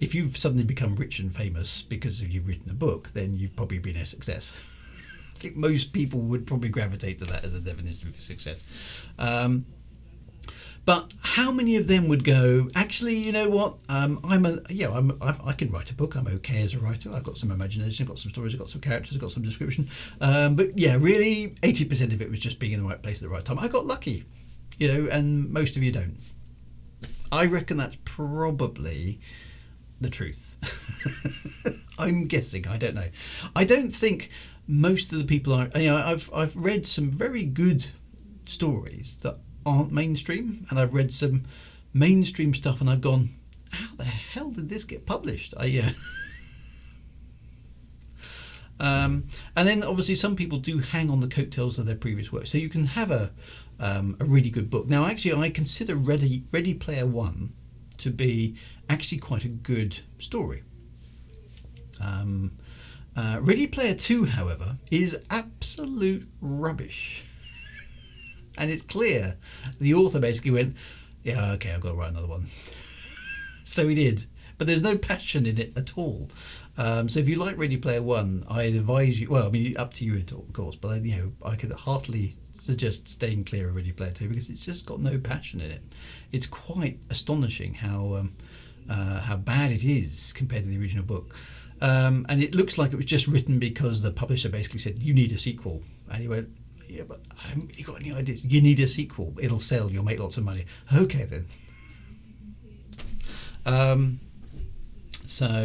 if you've suddenly become rich and famous because you've written a book, then you've probably been a success. I think most people would probably gravitate to that as a definition of success. But how many of them would go, actually, you know what? I can write a book. I'm okay as a writer. I've got some imagination. I've got some stories. I've got some characters. I've got some description. But yeah, really, 80% of it was just being in the right place at the right time. I got lucky, and most of you don't. I reckon that's probably the truth. I'm guessing. I don't know. I don't think most of the people are. I've read some very good stories that aren't mainstream, and I've read some mainstream stuff and I've gone, how the hell did this get published? And then obviously some people do hang on the coattails of their previous work, so you can have a really good book. Now actually I consider Ready Player One to be actually quite a good story. Ready Player Two, however, is absolute rubbish. And it's clear the author basically went, yeah, okay, I've got to write another one. So he did. But there's no passion in it at all. So if you like Ready Player One, I'd advise you, well, I mean, up to you, of course, but I could heartily suggest staying clear of Ready Player Two because it's just got no passion in it. It's quite astonishing how bad it is compared to the original book. And it looks like it was just written because the publisher basically said, you need a sequel. And he went, yeah, but I haven't really got any ideas. You need a sequel. It'll sell. You'll make lots of money. Okay, then. So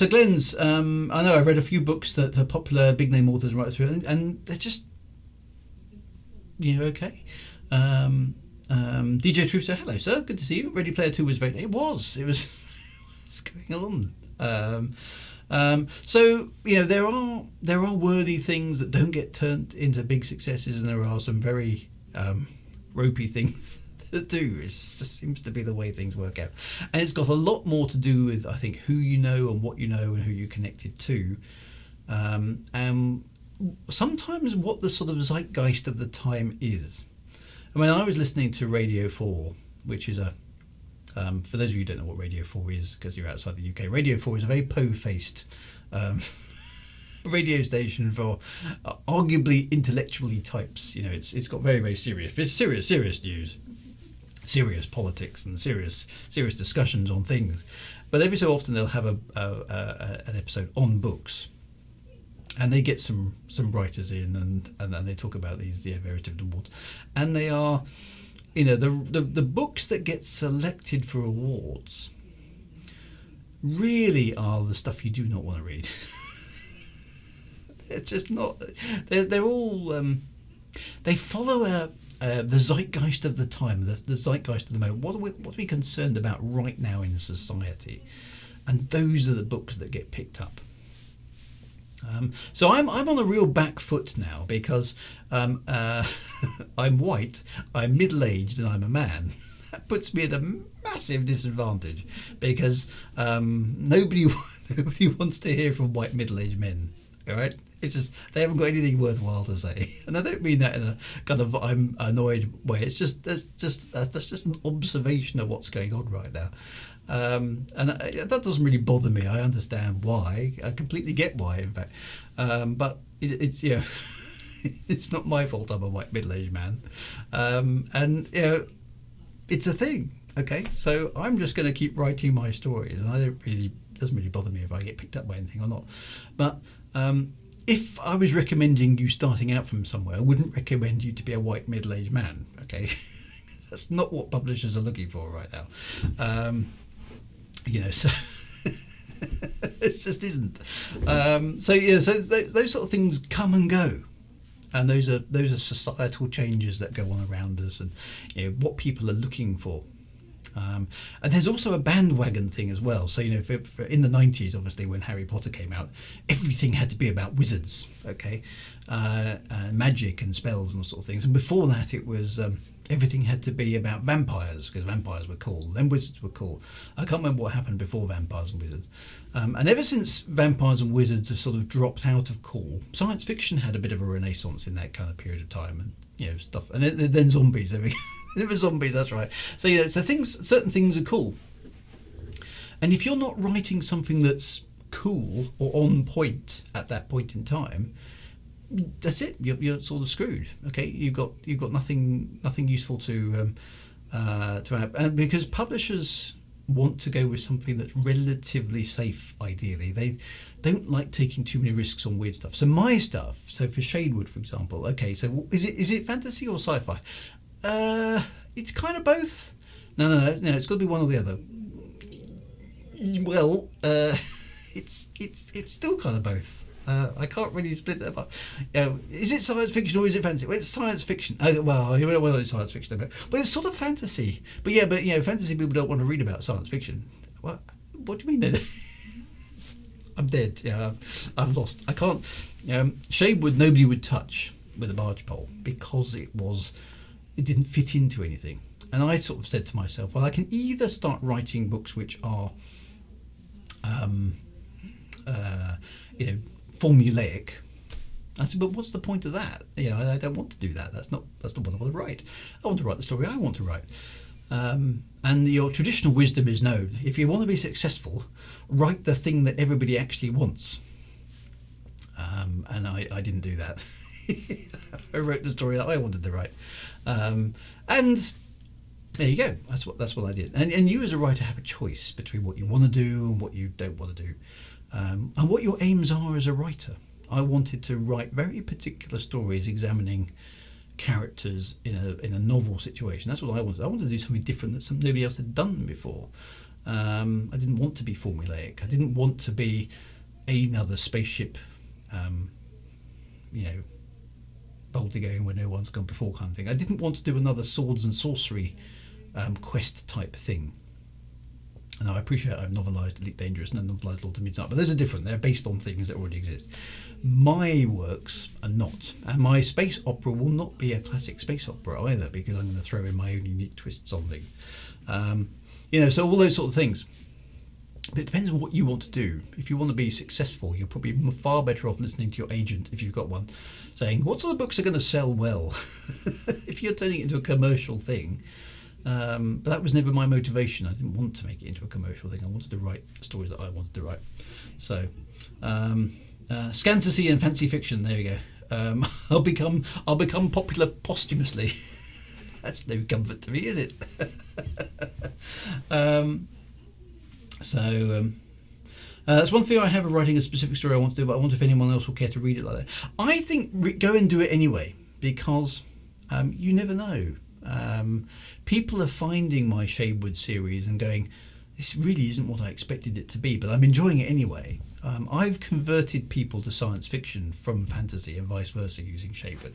Glenn's, I know I've read a few books that are popular big name authors write through, and they're just, okay. DJ Truth said, hello, sir. Good to see you. Ready Player Two was very, it was what's going on? So there are worthy things that don't get turned into big successes, and there are some very ropey things that do. It just seems to be the way things work out, and it's got a lot more to do with, I think, who you know and what you know and who you're connected to, and sometimes what the sort of zeitgeist of the time is. I mean, I was listening to Radio 4, which is a for those of you who don't know what Radio 4 is, because you're outside the UK, Radio 4 is a very po-faced radio station for arguably intellectually types. You know, it's got very, very serious news, serious politics, and serious discussions on things. But every so often they'll have an episode on books, and they get some writers in, and they talk about these various different awards, and they are, you know, the books that get selected for awards really are the stuff you do not want to read. It's just not. They're all. They follow the zeitgeist of the time, the zeitgeist of the moment. What are we concerned about right now in society? And those are the books that get picked up. So I'm on a real back foot now because I'm white, I'm middle-aged, and I'm a man. That puts me at a massive disadvantage because nobody wants to hear from white middle-aged men. All right, it's just they haven't got anything worthwhile to say, and I don't mean that in a kind of I'm annoyed way. It's just that's just an observation of what's going on right now. And that doesn't really bother me. I understand why. I completely get why, in fact. But it's you know, it's not my fault I'm a white middle-aged man. And you know, it's a thing. Okay, so I'm just going to keep writing my stories, and it doesn't really bother me if I get picked up by anything or not. But if I was recommending you starting out from somewhere, I wouldn't recommend you to be a white middle-aged man. Okay, that's not what publishers are looking for right now. You know, so it just isn't. So yeah, so those sort of things come and go, and those are societal changes that go on around us, and you know what people are looking for. And there's also a bandwagon thing as well. So you know, for in the 90s, obviously when Harry Potter came out, everything had to be about wizards, okay, magic and spells and all sorts of things. And before that, it was everything had to be about vampires because vampires were cool. Then wizards were cool. I can't remember what happened before vampires and wizards. And ever since vampires and wizards have sort of dropped out of cool, science fiction had a bit of a renaissance in that kind of period of time, and you know stuff. And then zombies. There we go. It was zombies, that's right. So you know, certain things are cool. And if you're not writing something that's cool or on point at that point in time, that's it. You're sort of screwed. Okay, you've got nothing useful to have, and because publishers want to go with something that's relatively safe. Ideally, they don't like taking too many risks on weird stuff. So my stuff. So for Shadewood, for example. Okay, so is it fantasy or sci-fi? It's kind of both. No. It's got to be one or the other. Well, it's still kind of both. I can't really split that apart. Is it science fiction or is it fantasy? Well, it's science fiction. Well, you don't know whether it's science fiction, but it's sort of fantasy. But you know, fantasy people don't want to read about science fiction. What do you mean? Then? I'm dead. Yeah, I've lost. I can't. Shadewood nobody would touch with a barge pole because it didn't fit into anything. And I sort of said to myself, well, I can either start writing books which are, formulaic. I said, but what's the point of that? You know, I don't want to do that. That's not what I want to write. I want to write the story I want to write. And your traditional wisdom is no. If you want to be successful, write the thing that everybody actually wants. And I didn't do that. I wrote the story that I wanted to write. And there you go. That's what I did. And you as a writer have a choice between what you want to do and what you don't want to do, and what your aims are as a writer. I wanted to write very particular stories examining characters in a novel situation. That's what I wanted. I wanted to do something different that nobody else had done before. I didn't want to be formulaic. I didn't want to be another spaceship, boldly going where no one's gone before kind of thing. I didn't want to do another swords and sorcery quest type thing. And I appreciate I've novelised Elite Dangerous and novelised Lord of Midnight, but those are different. They're based on things that already exist. My works are not, and my space opera will not be a classic space opera either, because I'm going to throw in my own unique twists on things. So all those sort of things. But it depends on what you want to do. If you want to be successful, you're probably far better off listening to your agent, if you've got one, saying, what sort of books are going to sell well? If you're turning it into a commercial thing. But that was never my motivation. I didn't want to make it into a commercial thing. I wanted to write stories that I wanted to write. So, scantasy and fancy fiction, there you go. I'll become popular posthumously. That's no comfort to me, is it? That's one thing I have of writing a specific story I want to do, but I wonder if anyone else will care to read it like that. I think go and do it anyway, because you never know. People are finding my Shadewood series and going, this really isn't what I expected it to be, but I'm enjoying it anyway. I've converted people to science fiction from fantasy and vice versa using Shadewood.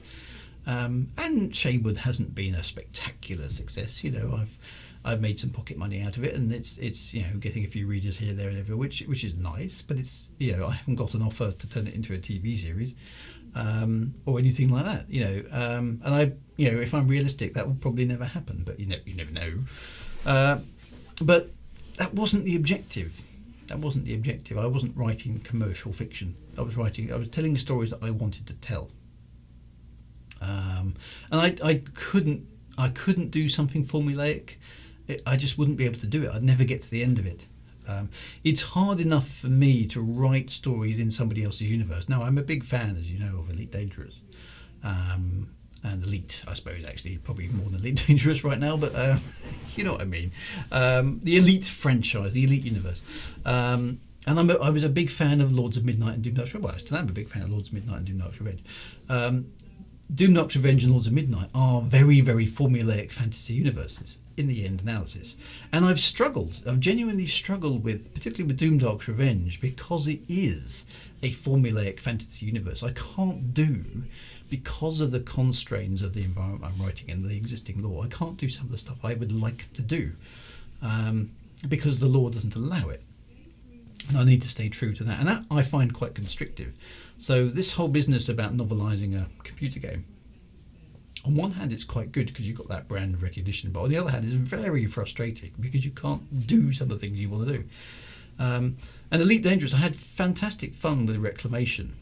And Shadewood hasn't been a spectacular success. You know, I've made some pocket money out of it, and it's you know, getting a few readers here, there, and everywhere, which is nice. But it's, you know, I haven't got an offer to turn it into a TV series or anything like that. You know, and I, you know, if I'm realistic, that will probably never happen. But you never know. But that wasn't the objective. That wasn't the objective. I wasn't writing commercial fiction. I was telling stories that I wanted to tell. And I couldn't do something formulaic. I just wouldn't be able to do it. I'd never get to the end of it. It's hard enough for me to write stories in somebody else's universe. Now, I'm a big fan, as you know, of Elite Dangerous. And Elite, I suppose, actually, probably more than Elite Dangerous right now, but you know what I mean. The Elite franchise, the Elite universe. And I was a big fan of Lords of Midnight and Doom Dark's Revenge. Well, I still am a big fan of Lords of Midnight and Doom Dark's Revenge. Doom Dark's Revenge and Lords of Midnight are very, very formulaic fantasy universes in the end analysis. And I've genuinely struggled with, particularly with Doom Dark's Revenge, because it is a formulaic fantasy universe. I can't do, because of the constraints of the environment I'm writing in, the existing lore, I can't do some of the stuff I would like to do because the lore doesn't allow it. And I need to stay true to that. And that I find quite constrictive. So this whole business about novelising a computer game, on one hand it's quite good because you've got that brand recognition, but on the other hand it's very frustrating because you can't do some of the things you want to do. And Elite Dangerous, I had fantastic fun with Reclamation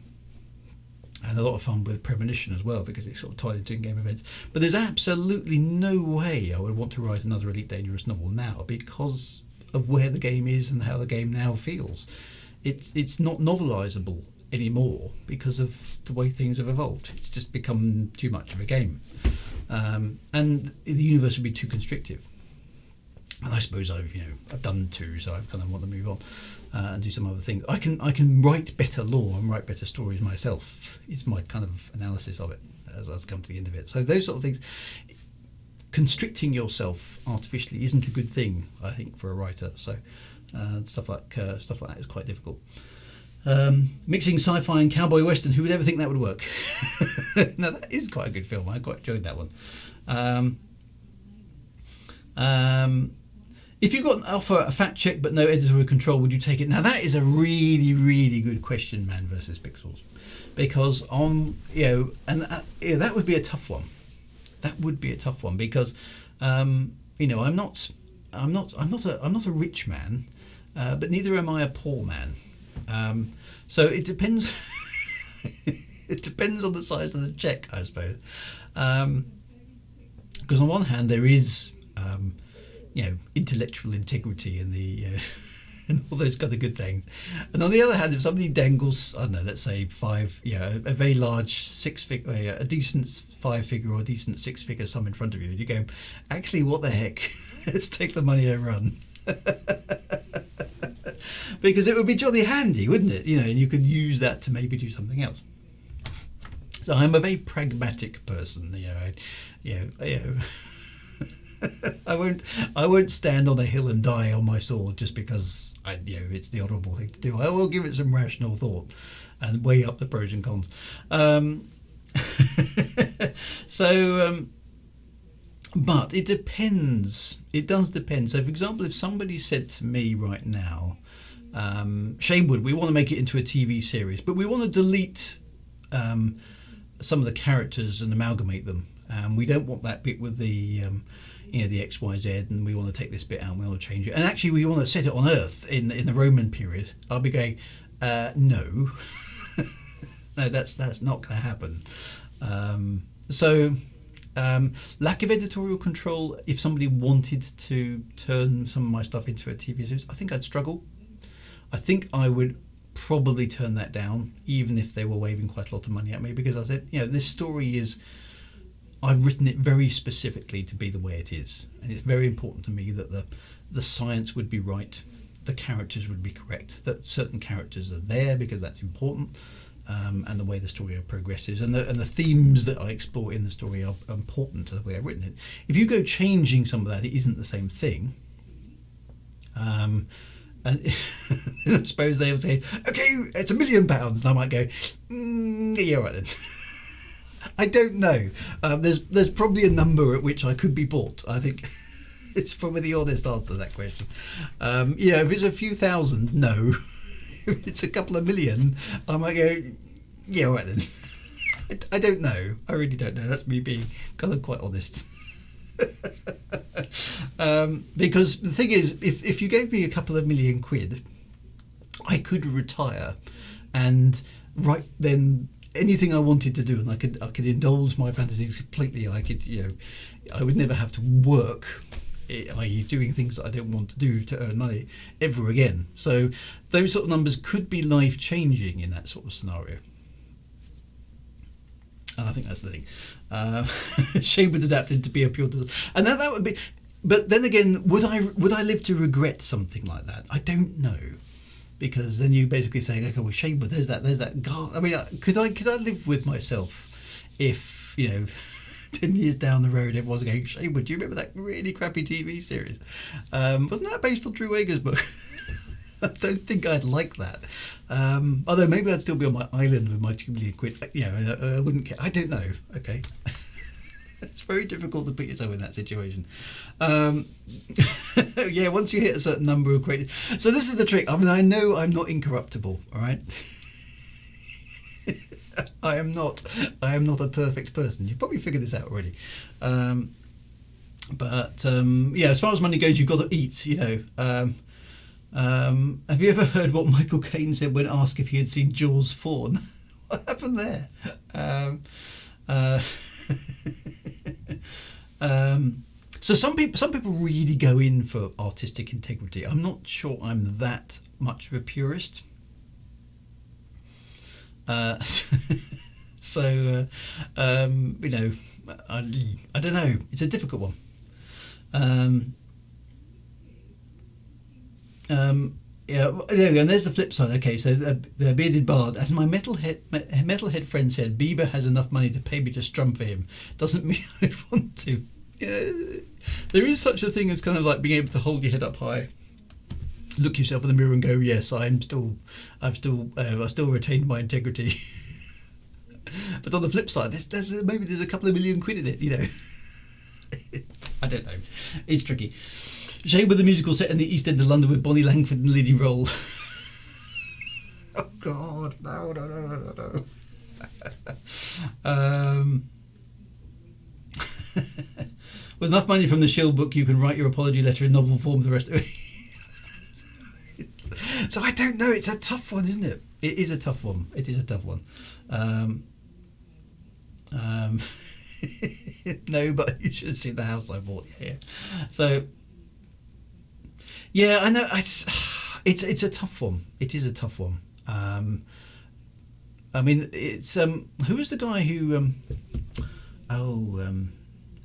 and a lot of fun with Premonition as well, because it's sort of tied into in-game events. But there's absolutely no way I would want to write another Elite Dangerous novel now, because of where the game is and how the game now feels. It's not novelisable anymore because of the way things have evolved. It's just become too much of a game, and the universe would be too constrictive. And I suppose I've done two, so I kind of want to move on and do some other things. I can write better lore and write better stories myself. Is my kind of analysis of it as I've come to the end of it. So those sort of things. Constricting yourself artificially isn't a good thing, I think, for a writer. So stuff like that is quite difficult. Mixing sci-fi and cowboy western, who would ever think that would work? Now that is quite a good film. I quite enjoyed that one. If you got an offer, a fact check but no editorial control, would you take it? Now that is a really, really good question, Man versus Pixels, because that would be a tough one. That would be a tough one because I'm not a rich man, but neither am I a poor man. So it depends. It depends on the size of the check, I suppose. Because on one hand there is intellectual integrity and the and all those kind of good things, and on the other hand, if somebody dangles, I don't know, let's say a very large a decent 5-figure or a decent 6-figure sum in front of you, and you go, actually, what the heck? Let's take the money and run. Because it would be jolly handy, wouldn't it? And you could use that to maybe do something else. So I'm a very pragmatic person. I won't stand on a hill and die on my sword just because it's the honourable thing to do. I will give it some rational thought and weigh up the pros and cons. But it depends. It does depend. So, for example, if somebody said to me right now, Shadewood, we want to make it into a TV series, but we want to delete some of the characters and amalgamate them. We don't want that bit with the the X, Y, Z, and we want to take this bit out and we want to change it, and actually we want to set it on Earth in the Roman period, I'll be going, no, no, that's not going to happen. Lack of editorial control. If somebody wanted to turn some of my stuff into a TV series, I think I'd struggle. I think I would probably turn that down, even if they were waving quite a lot of money at me, because I said, this story is, I've written it very specifically to be the way it is, and it's very important to me that the science would be right, the characters would be correct, that certain characters are there because that's important. And the way the story progresses, and the themes that I explore in the story are important to the way I've written it. If you go changing some of that, it isn't the same thing. And I suppose they would say, okay, it's £1 million, and I might go, yeah, right then. I don't know. There's probably a number at which I could be bought. I think it's probably the honest answer to that question. If it's a few thousand, no. If it's a couple of million, I might go, yeah, right then. I don't know. I really don't know. That's me being kind of quite honest. Because the thing is, if you gave me a couple of million quid, I could retire, and right then anything I wanted to do, and I could indulge my fantasies completely. I could, I would never have to work, i.e. doing things that I don't want to do to earn money ever again. So those sort of numbers could be life-changing in that sort of scenario. And I think that's the thing. Shane would adapt into be a pure design. And that would be... But then again, would I live to regret something like that? I don't know. Because then you basically saying, okay, well, Shane, but there's that. God, I mean, could I live with myself if, 10 years down the road, everyone's going, Shaywood, do you remember that really crappy TV series? Wasn't that based on Dru-ids book? I don't think I'd like that. Although maybe I'd still be on my island with my £2 million quid. I wouldn't care. I don't know. Okay. It's very difficult to put yourself in that situation. Once you hit a certain number of credits. So this is the trick. I mean, I know I'm not incorruptible, all right? I am not a perfect person. You've probably figured this out already. As far as money goes, you've got to eat, have you ever heard what Michael Caine said when asked if he had seen Jaws 4? What happened there? So some people really go in for artistic integrity. I'm not sure I'm that much of a purist. I don't know. It's a difficult one. And there's the flip side. Okay, so the bearded bard, as my metalhead friend said, Bieber has enough money to pay me to strum for him. Doesn't mean I want to. There is such a thing as kind of like being able to hold your head up high, look yourself in the mirror and go, yes, I've still retained my integrity. But on the flip side, maybe there's a couple of million quid in it, I don't know. It's tricky. Shane with the musical set in the East End of London with Bonnie Langford in the leading role. Oh God, no. With enough money from the Shield book, you can write your apology letter in novel form the rest of it. So I don't know. It's a tough one, isn't it? It is a tough one. No, but you should see the house I bought here. So yeah, I know it's a tough one. It is a tough one. I mean, it's who was the guy who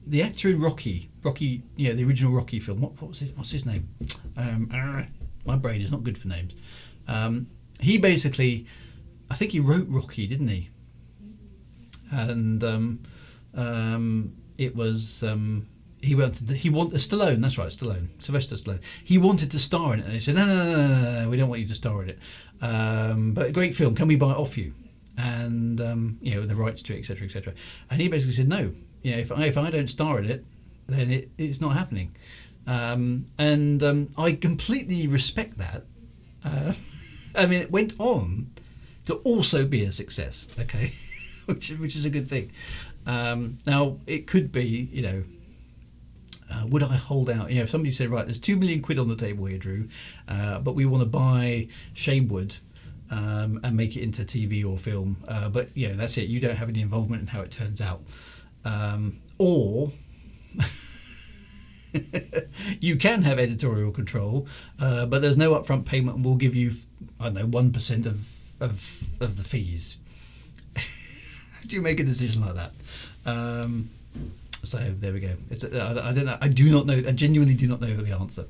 the actor in Rocky, the original Rocky film. What's his name? My brain is not good for names. He basically, I think he wrote Rocky, didn't he? And it was Stallone. That's right, Stallone, Sylvester Stallone. He wanted to star in it, and they said, no, we don't want you to star in it. But a great film. Can we buy it off you? And the rights to it, etc., etc. And he basically said, no. If I don't star in it, then it's not happening. I completely respect that. I mean, it went on to also be a success. Okay. which is a good thing. Now it could be, Would I hold out? If somebody said, right, there's 2 million quid on the table here, Drew, but we want to buy Shadewood and make it into TV or film, but that's it. You don't have any involvement in how it turns out, or you can have editorial control, but there's no upfront payment, and we'll give you, I don't know, 1% of the fees. How do you make a decision like that? So there we go. I don't know. I do not know. I genuinely do not know the answer.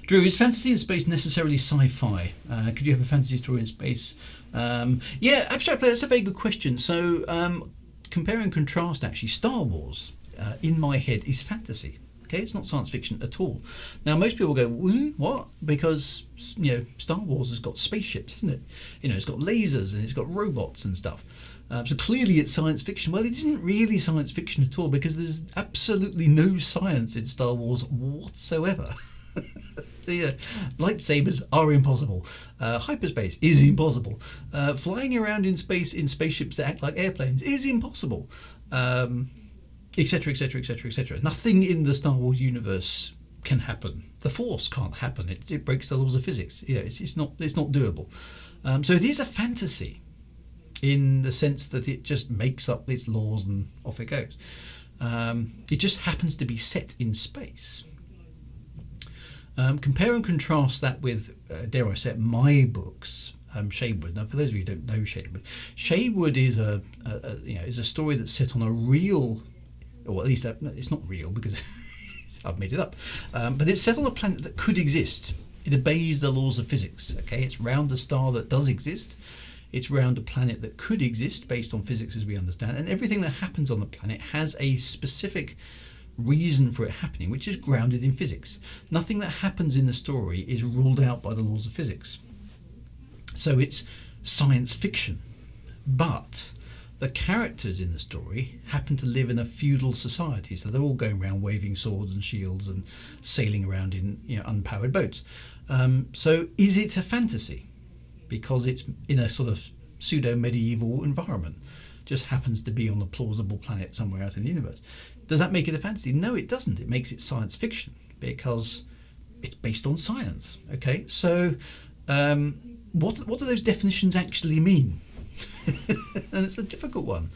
Drew, is fantasy in space necessarily sci-fi? Could you have a fantasy story in space? Yeah, abstract player. That's a very good question. So compare and contrast. Actually, Star Wars in my head is fantasy. Okay, it's not science fiction at all. Now, most people go, what? Because Star Wars has got spaceships, isn't it? It's got lasers and it's got robots and stuff. So clearly it's science fiction. Well, it isn't really science fiction at all, because there's absolutely no science in Star Wars whatsoever. The lightsabers are impossible. Hyperspace is impossible. Flying around in space in spaceships that act like airplanes is impossible. Etc, etc, etc, etc. Nothing in the Star Wars universe can happen. The Force can't happen. It breaks the laws of physics. It's not doable. So it is a fantasy, in the sense that it just makes up its laws and off it goes. It just happens to be set in space. Compare and contrast that with, dare I say it, my books, Shadewood. Now, for those of you who don't know Shadewood, Shadewood is a story that's set on a real, or at least it's not real because I've made it up, but it's set on a planet that could exist. It obeys the laws of physics. Okay, it's round a star that does exist. It's round a planet that could exist based on physics as we understand, and everything that happens on the planet has a specific reason for it happening, which is grounded in physics. Nothing that happens in the story is ruled out by the laws of physics. So it's science fiction, but the characters in the story happen to live in a feudal society, so they're all going around waving swords and shields and sailing around in unpowered boats. So is it a fantasy? Because it's in a sort of pseudo-medieval environment. Just happens to be on a plausible planet somewhere out in the universe. Does that make it a fantasy? No, it doesn't. It makes it science fiction because it's based on science. Okay, so what do those definitions actually mean? And it's a difficult one.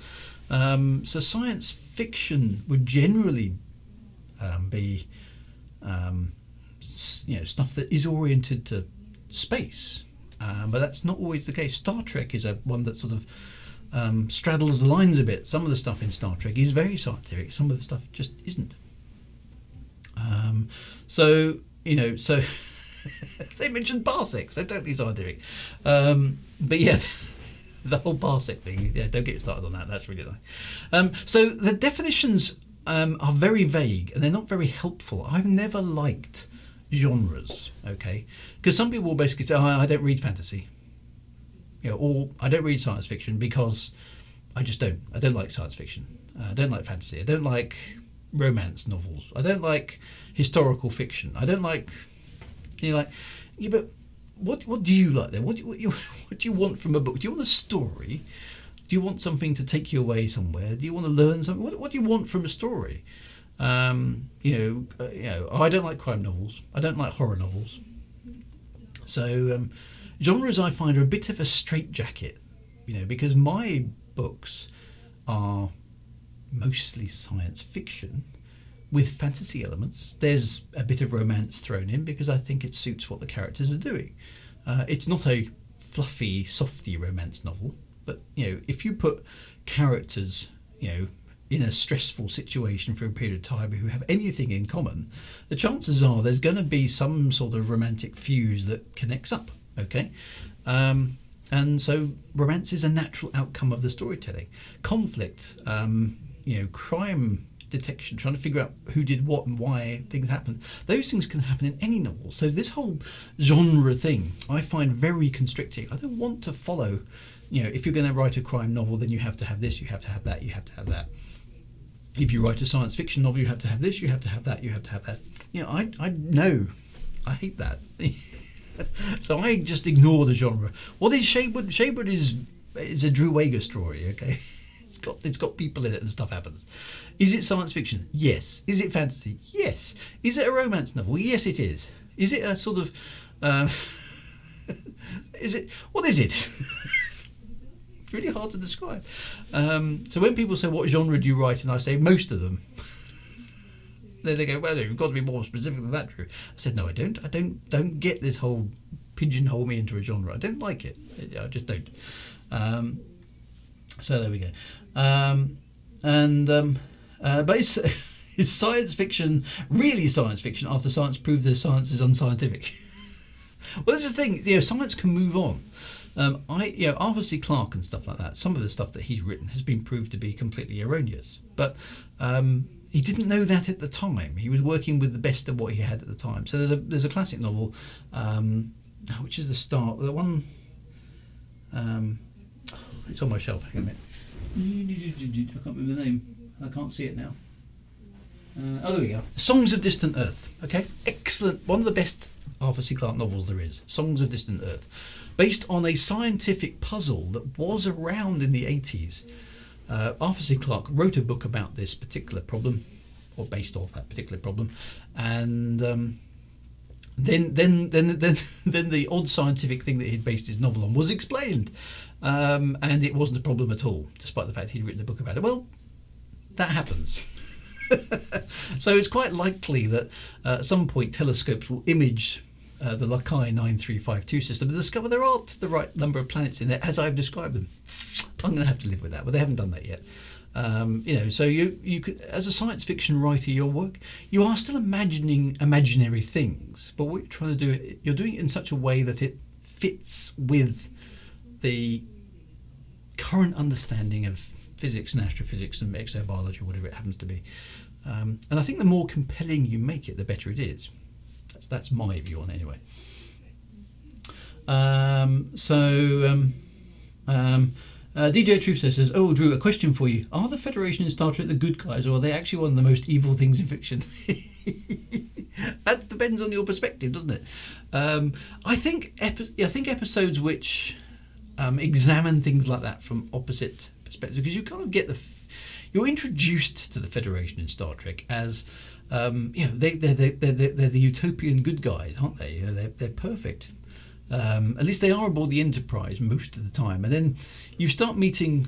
So science fiction would generally be stuff that is oriented to space. But that's not always the case. Star Trek is one that sort of straddles the lines a bit. Some of the stuff in Star Trek is very scientific. Some of the stuff just isn't. So they mentioned parsecs. They're totally scientific. But yeah, the whole parsec thing. Yeah, don't get started on that. That's really nice. So the definitions are very vague and they're not very helpful. I've never liked genres, okay, because some people will basically say, I don't read fantasy, or I don't read science fiction because I don't like science fiction, I don't like fantasy, I don't like romance novels, I don't like historical fiction, I don't like, but what do you like then? What do you want from a book? Do you want a story? Do you want something to take you away somewhere? Do you want to learn something? What do you want from a story? I don't like crime novels. I don't like horror novels. So genres I find are a bit of a straitjacket, because my books are mostly science fiction with fantasy elements. There's a bit of romance thrown in because I think it suits what the characters are doing. It's not a fluffy, softy romance novel, but if you put characters, in a stressful situation for a period of time who have anything in common, the chances are there's going to be some sort of romantic fuse that connects up, okay? And so romance is a natural outcome of the storytelling. Conflict, crime detection, trying to figure out who did what and why things happen. Those things can happen in any novel. So this whole genre thing I find very constricting. I don't want to follow, if you're going to write a crime novel, then you have to have this, you have to have that, you have to have that. If you write a science fiction novel, you have to have this, you have to have that, you have to have that. I know. I hate that. So I just ignore the genre. What is Shadewood? Shadewood is a Dru-ids story, okay? it's got people in it and stuff happens. Is it science fiction? Yes. Is it fantasy? Yes. Is it a romance novel? Yes, it is. Is it a sort of what is it? It's really hard to describe. So when people say what genre do you write, and I say most of them, then they go, well, you've got to be more specific than that, Drew. I said, no, I don't. I don't get this whole pigeonhole me into a genre. I don't like it. I just don't. So there we go. But it's science fiction, really science fiction, after science proved that science is unscientific. Well, that's the thing. Science can move on. Arthur C. Clarke and stuff like that. Some of the stuff that he's written has been proved to be completely erroneous. But he didn't know that at the time. He was working with the best of what he had at the time. So there's a classic novel, which is the start. The one. It's on my shelf. Hang on a minute. I can't remember the name. I can't see it now. There we go. Songs of Distant Earth. Okay, excellent. One of the best Arthur C. Clarke novels there is. Songs of Distant Earth, based on a scientific puzzle that was around in the 80s. Arthur C. Clarke wrote a book about this particular problem, or based off that particular problem, and then the odd scientific thing that he'd based his novel on was explained, and it wasn't a problem at all, despite the fact he'd written a book about it. Well, that happens. So it's quite likely that at some point telescopes will image the Lacaille 9352 system and discover there aren't the right number of planets in there as I've described them. I'm going to have to live with that, but they haven't done that yet. So you could, as a science fiction writer, your work, you are still imagining imaginary things, but what you're trying to do, you're doing it in such a way that it fits with the current understanding of physics and astrophysics and exobiology, or whatever it happens to be. And I think the more compelling you make it, the better it is. That's my view on it anyway. DJ Truth says, oh, Drew, a question for you. Are the Federation in Star Trek the good guys, or are they actually one of the most evil things in fiction? That depends on your perspective, doesn't it? I think episodes which examine things like that from opposite perspectives, because you kind of get you're introduced to the Federation in Star Trek as they're the utopian good guys, aren't they? They're perfect. At least they are aboard the Enterprise most of the time, and then you start meeting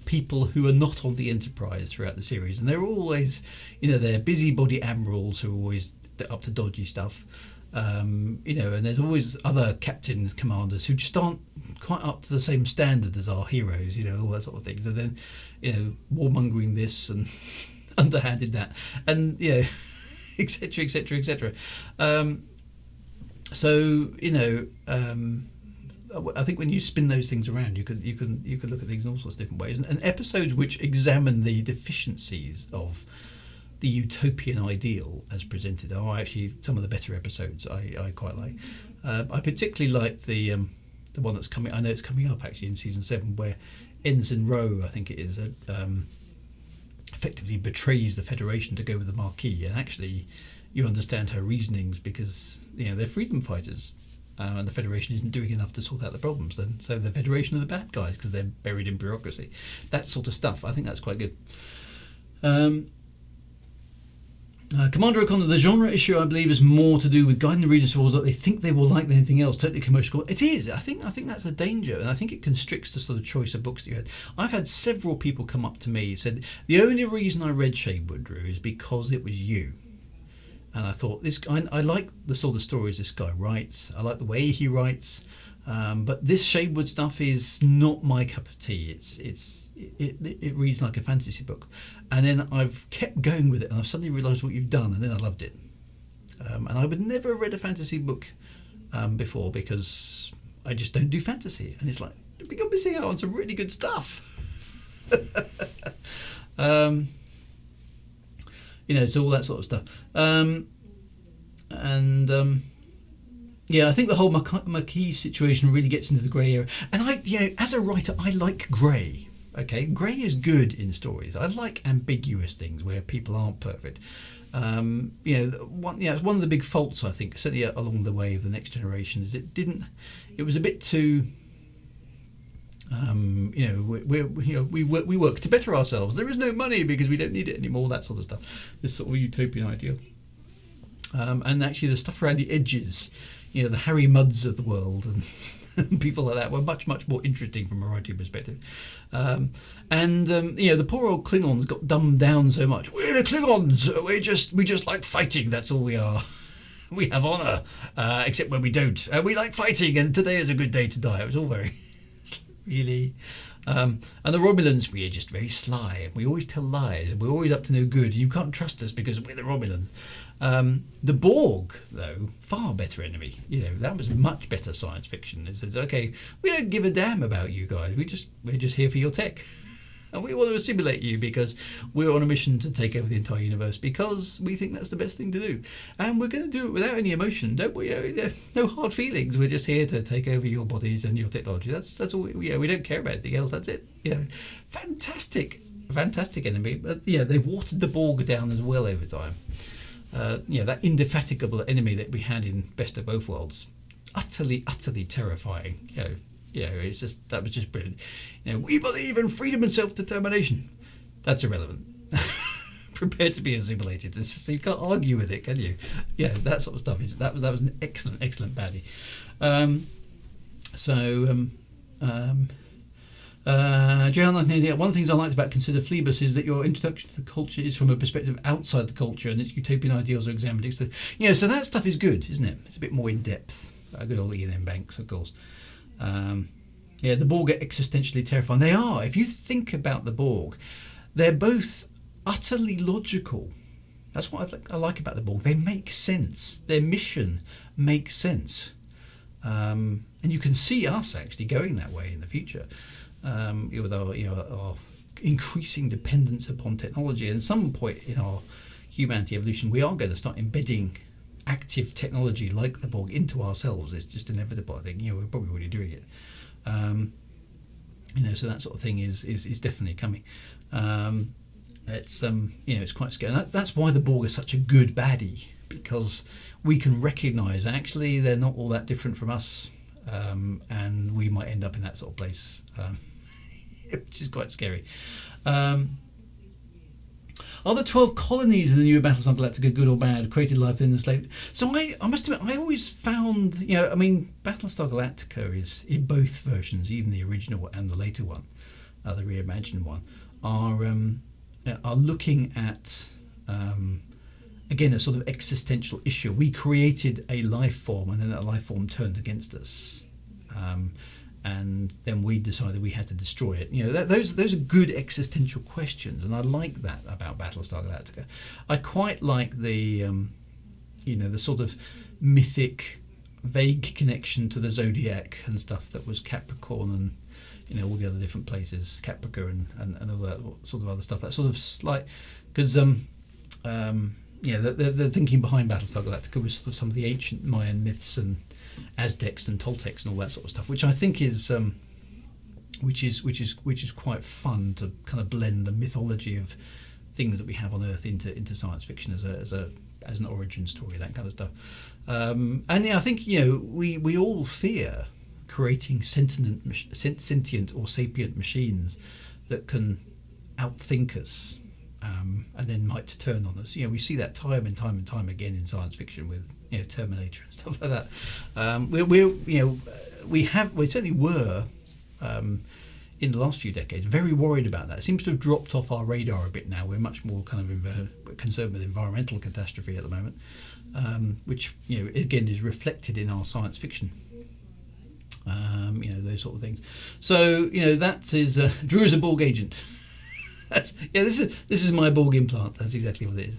people who are not on the Enterprise throughout the series, and they're always, they're busybody admirals who are always up to dodgy stuff. And there's always other captains, commanders who just aren't quite up to the same standard as our heroes, all that sort of things. And then, warmongering this and underhanded that, and etc., etc., etc. I think when you spin those things around, you could look at things in all sorts of different ways. And episodes which examine the deficiencies of the utopian ideal as presented are actually some of the better episodes. I quite like. I particularly like the one that's coming. I know it's coming up actually in season 7, where Ensign Rowe, I think it is, effectively betrays the Federation to go with the Marquis, and actually you understand her reasonings because they're freedom fighters, and the Federation isn't doing enough to sort out the problems. Then so the Federation are the bad guys because they're buried in bureaucracy. That sort of stuff. I think that's quite good. Commander O'Connor, the genre issue I believe is more to do with guiding the readers towards what they think they will like than anything else. Totally commercial. It is. I think that's a danger, and I think it constricts the sort of choice of books that you had. I've had several people come up to me and said the only reason I read Shadewood, Drew, is because it was you. And I thought I like the sort of stories this guy writes. I like the way he writes, but this Shadewood stuff is not my cup of tea. It reads like a fantasy book. And then I've kept going with it, and I've suddenly realised what you've done, and then I loved it. And I would never have read a fantasy book before because I just don't do fantasy. And it's like, we got missing out on some really good stuff. So all that sort of stuff. I think the whole Marquis situation really gets into the grey area. And as a writer, I like grey. Okay, grey is good in stories. I like ambiguous things where people aren't perfect. It's one of the big faults, I think, certainly along the way of the Next Generation, is it was a bit too We work to better ourselves. There is no money because we don't need it anymore. That sort of stuff. This sort of utopian ideal. And actually, the stuff around the edges, the Harry Mudds of the world and people like that were much, much more interesting from a writing perspective. The poor old Klingons got dumbed down so much. We're the Klingons. We just like fighting. That's all we are. We have honour, except when we don't. We like fighting, and today is a good day to die. It was all very really. And the Romulans, we are just very sly. We always tell lies. We're always up to no good. You can't trust us because we're the Romulan. The Borg, though, far better enemy. That was much better science fiction. It says, okay, we don't give a damn about you guys. We're just here for your tech. And we want to assimilate you because we're on a mission to take over the entire universe because we think that's the best thing to do. And we're going to do it without any emotion, don't we? No hard feelings. We're just here to take over your bodies and your technology. That's all. We don't care about anything else. That's it. Fantastic enemy. But they watered the Borg down as well over time. That indefatigable enemy that we had in Best of Both Worlds, utterly terrifying. That was just brilliant. We believe in freedom and self-determination. That's irrelevant. Prepared to be assimilated. It's just, you can't argue with it, can you? That sort of stuff that was an excellent baddie. J.R. One of the things I liked about Consider Phlebas is that your introduction to the culture is from a perspective outside the culture and its utopian ideals are examined. So that stuff is good, isn't it? It's a bit more in depth. Good old Ian M. Banks, of course. The Borg are existentially terrifying. They are. If you think about the Borg, they're both utterly logical. That's what I like about the Borg. They make sense. Their mission makes sense. And you can see us actually going that way in the future. With our increasing dependence upon technology. And at some point in our humanity evolution, we are going to start embedding active technology like the Borg into ourselves. It's just inevitable, I think. We're probably already doing it. So that sort of thing is definitely coming. It's quite scary. And that's why the Borg are such a good baddie, because we can recognise actually they're not all that different from us, and we might end up in that sort of place, which is quite scary. Are the 12 colonies in the new Battlestar Galactica good or bad? Created life in the slave. So I must admit, I always found, Battlestar Galactica is, in both versions, even the original and the later one, the reimagined one, are looking at, again, a sort of existential issue. We created a life form, and then that life form turned against us. And then we decided we had to destroy it. Those are good existential questions, and I like that about Battlestar Galactica. I quite like the the sort of mythic, vague connection to the zodiac and stuff that was Capricorn and all the other different places, Caprica and all that sort of other stuff. That sort of slight, because the thinking behind Battlestar Galactica was sort of some of the ancient Mayan myths and Aztecs and Toltecs and all that sort of stuff, which I think is which is quite fun to kind of blend the mythology of things that we have on Earth into science fiction as an origin story, that kind of stuff. I think we all fear creating sentient or sapient machines that can outthink us, and then might turn on us. We see that time and time again in science fiction with Terminator and stuff like that. We certainly were in the last few decades very worried about that. It seems to have dropped off our radar a bit now. We're much more kind of concerned with environmental catastrophe at the moment, which again is reflected in our science fiction. Those sort of things. So that is Dru is a Borg agent. This is my Borg implant. That's exactly what it is.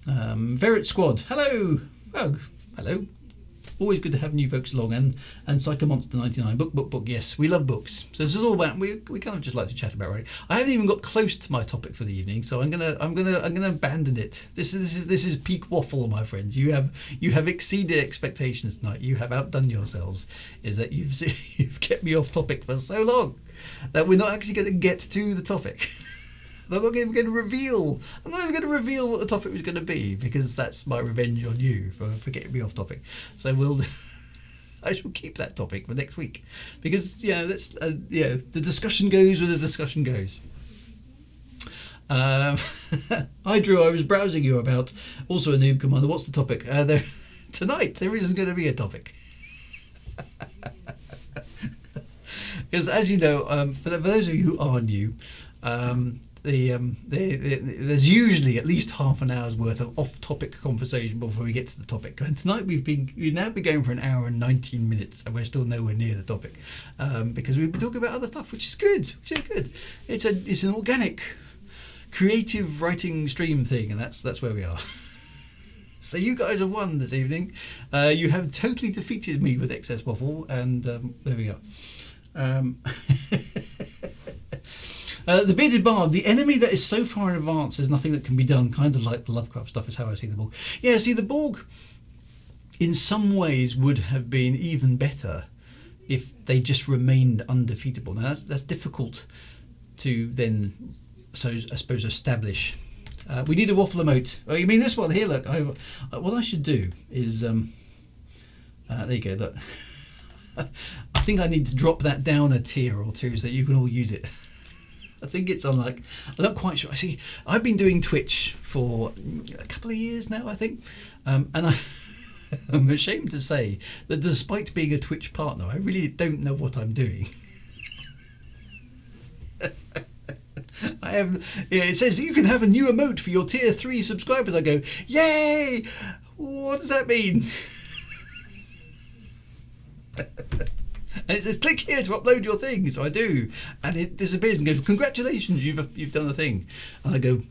Verret Squad, hello. Oh, hello. Always good to have new folks along, and Psychomonster 99 book. Yes, we love books. So this is all about we kind of just like to chat about writing. I haven't even got close to my topic for the evening, so I'm gonna abandon it. This is peak waffle, my friends. You have exceeded expectations tonight. You have outdone yourselves. Is that you've kept me off topic for so long that we're not actually going to get to the topic. I'm not even going to reveal what the topic was going to be, because that's my revenge on you for getting me off topic. So I shall keep that topic for next week because that's the discussion goes where the discussion goes. Hi Drew, I was browsing you about also a noob commander. What's the topic? Tonight there isn't going to be a topic because, as you know, for those of you who are new, there's usually at least half an hour's worth of off-topic conversation before we get to the topic. And tonight we've now been going for an hour and 19 minutes, and we're still nowhere near the topic because we've been talking about other stuff, which is good. It's an organic, creative writing stream thing, and that's where we are. So you guys have won this evening. You have totally defeated me with excess waffle, and there we go. The bearded bard, the enemy that is so far in advance there's nothing that can be done, kind of like the Lovecraft stuff is how I see the Borg. Yeah, see, the Borg in some ways would have been even better if they just remained undefeatable. Now that's difficult to then, so I suppose, establish. We need a waffle emote. Oh, you mean this one here? Look, what I should do is there you go. Look, I think I need to drop that down a tier or two so that you can all use it. I think it's on I'm not quite sure. I see. I've been doing Twitch for a couple of years now, I think, and I'm ashamed to say that despite being a Twitch partner, I really don't know what I'm doing. I have. It says you can have a new emote for your tier 3 subscribers. I go, yay! What does that mean? And it says click here to upload your thing, so I do, and it disappears and goes, congratulations, you've done the thing. And I go,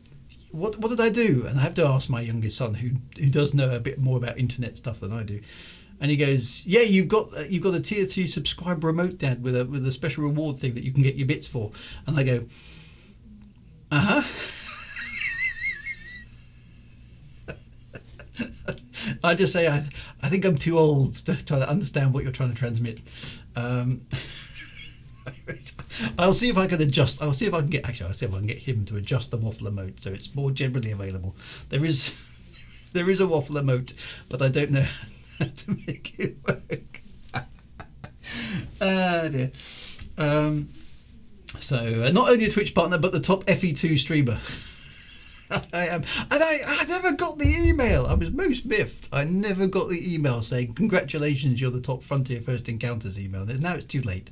what did I do? And I have to ask my youngest son, who does know a bit more about internet stuff than I do, and he goes, yeah, you've got a tier 3 subscriber remote, Dad, with a special reward thing that you can get your bits for. And I go, I just say I think I'm too old to try to understand what you're trying to transmit. I'll see if I can adjust. I'll see if I can get him to adjust the waffle emote so it's more generally available. There is a waffle emote, but I don't know how to make it work. Dear. So not only a Twitch partner, but the top FE2 streamer. I am, and I never got the email. I was most miffed. I never got the email saying congratulations, you're the top Frontier First Encounters email. Now it's too late.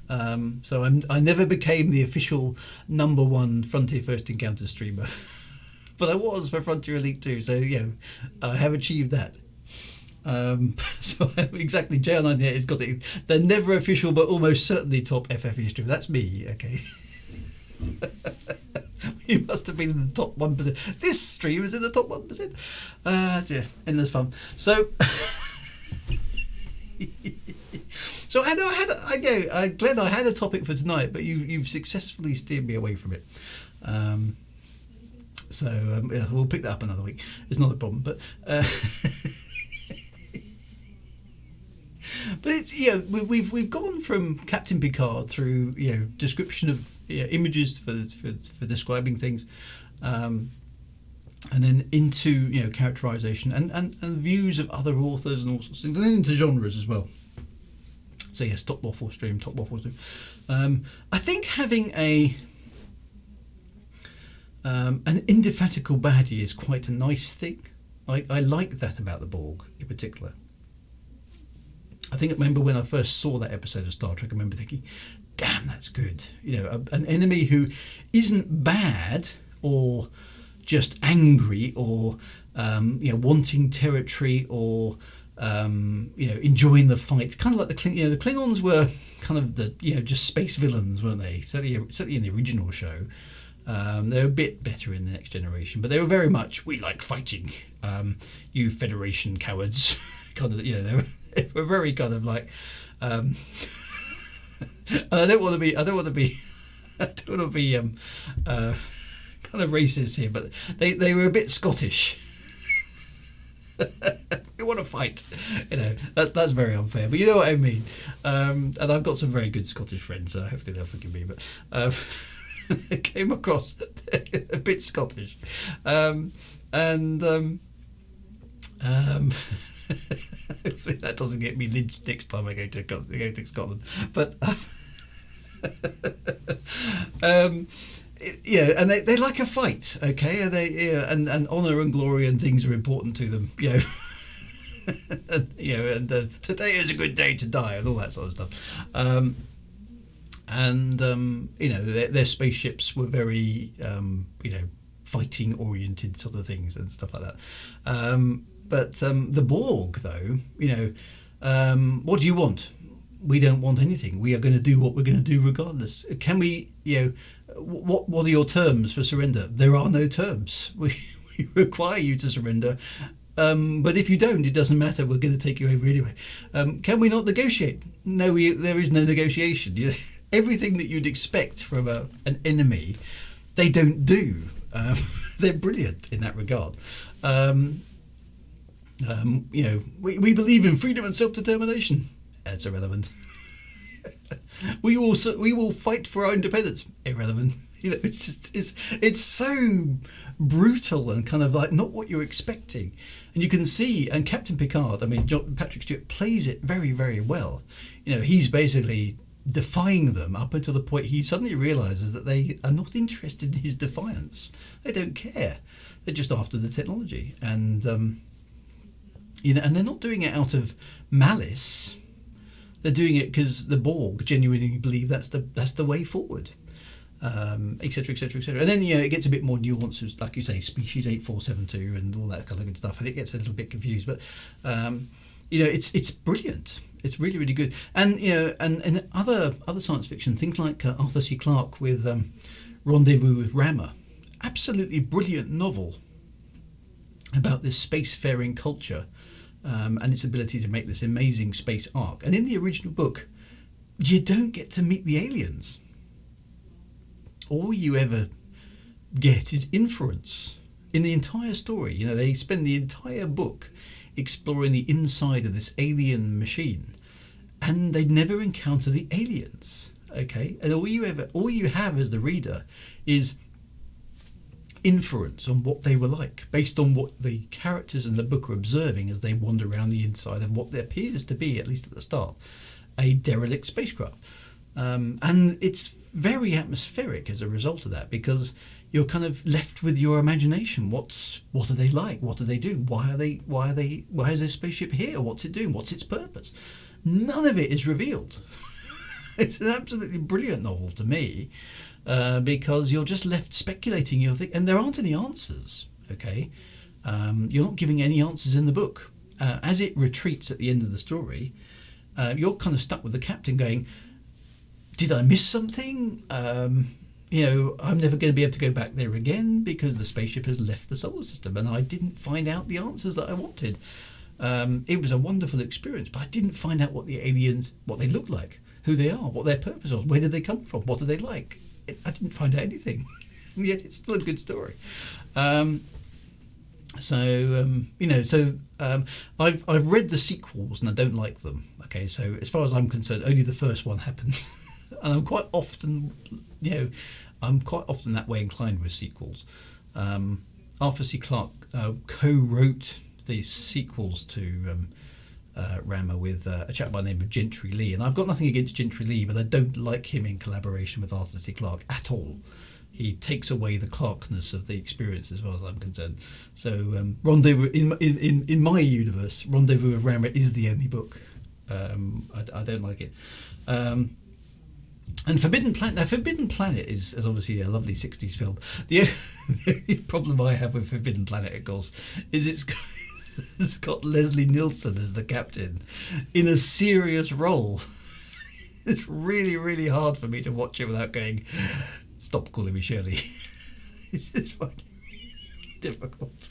So I never became the official #1 Frontier First Encounters streamer, but I was for Frontier Elite 2. So I have achieved that. So exactly, JL98 has got it. They're never official, but almost certainly top FFE streamer. That's me. Okay. You must have been in the top 1%. This stream is in the top 1%. Dear, endless fun. So, Glenn, I had a topic for tonight, but you've successfully steered me away from it. We'll pick that up another week. It's not a problem, but. But it's we've gone from Captain Picard through description of images for describing things, and then into characterization and views of other authors and all sorts of things, and then into genres as well. So yes, top waffle stream. I think having an indefatigable baddie is quite a nice thing. I like that about the Borg in particular. I remember when I first saw that episode of Star Trek, I remember thinking, damn, that's good. An enemy who isn't bad or just angry or wanting territory or enjoying the fight. Kind of like the Klingons were kind of the just space villains, weren't they? Certainly in the original show. They were a bit better in the Next Generation, but they were very much, we like fighting. You Federation cowards. Kind of, they were very kind of like, and I don't want to be kind of racist here, but they were a bit Scottish. We want to fight, that's very unfair, but you know what I mean. And I've got some very good Scottish friends, so hopefully they'll forgive me. But it came across a bit Scottish, Hopefully that doesn't get me lynched next time I go to Scotland. But yeah, and they like a fight, okay, and and honour and glory and things are important to them, and today is a good day to die and all that sort of stuff. Their spaceships were very fighting oriented sort of things and stuff like that. But the Borg, though, what do you want? We don't want anything. We are going to do what we're going to do regardless. Can we, what are your terms for surrender? There are no terms. We require you to surrender. But if you don't, it doesn't matter. We're going to take you over anyway. Can we not negotiate? No, there is no negotiation. Everything that you'd expect from an enemy, they don't do. They're brilliant in that regard. We believe in freedom and self-determination. It's irrelevant. we will fight for our independence. Irrelevant. It's so brutal and kind of like not what you're expecting. And you can see, and Captain Picard, Patrick Stewart plays it very, very well. He's basically defying them up until the point he suddenly realizes that they are not interested in his defiance. They don't care. They're just after the technology, and and they're not doing it out of malice. They're doing it because the Borg genuinely believe that's the way forward, etc., etc., etc. And then it gets a bit more nuanced, like you say, species 8472 and all that kind of good stuff. And it gets a little bit confused, but it's brilliant. It's really, really good. And and other science fiction things like Arthur C. Clarke with Rendezvous with Rammer, absolutely brilliant novel about this spacefaring culture. And its ability to make this amazing space arc. And in the original book, you don't get to meet the aliens. All you ever get is inference in the entire story. They spend the entire book exploring the inside of this alien machine, and they never encounter the aliens. Okay, and all you have as the reader is inference on what they were like based on what the characters in the book are observing as they wander around the inside of what appears to be, at least at the start, a derelict spacecraft. And it's very atmospheric as a result of that, because you're kind of left with your imagination. What are they like? What do they do? Why is this spaceship here? What's it doing? What's its purpose? None of it is revealed. It's an absolutely brilliant novel to me. Because you're just left speculating, and there aren't any answers. Okay, you're not giving any answers in the book. As it retreats at the end of the story, you're kind of stuck with the captain going, "Did I miss something? I'm never going to be able to go back there again because the spaceship has left the solar system, and I didn't find out the answers that I wanted." It was a wonderful experience, but I didn't find out what the aliens, what they look like, who they are, what their purpose was, where did they come from, what do they like. I didn't find out anything, and yet it's still a good story. I've read the sequels and I don't like them. Okay, so as far as I'm concerned, only the first one happens, and I'm quite often that way inclined with sequels. Arthur C. Clarke co-wrote the sequels to Rammer with a chap by the name of Gentry Lee, and I've got nothing against Gentry Lee, but I don't like him in collaboration with Arthur C. Clarke at all. He takes away the Clarkeness of the experience, as far as I'm concerned. So Rendezvous in my universe, Rendezvous with Rammer is the only book. I don't like it. And Forbidden Planet. Now, Forbidden Planet is obviously a lovely 60s film. The only problem I have with Forbidden Planet, of course, is it's got Leslie Nielsen as the captain in a serious role. It's really, really hard for me to watch it without going, "Stop calling me Shirley." It's just fucking difficult.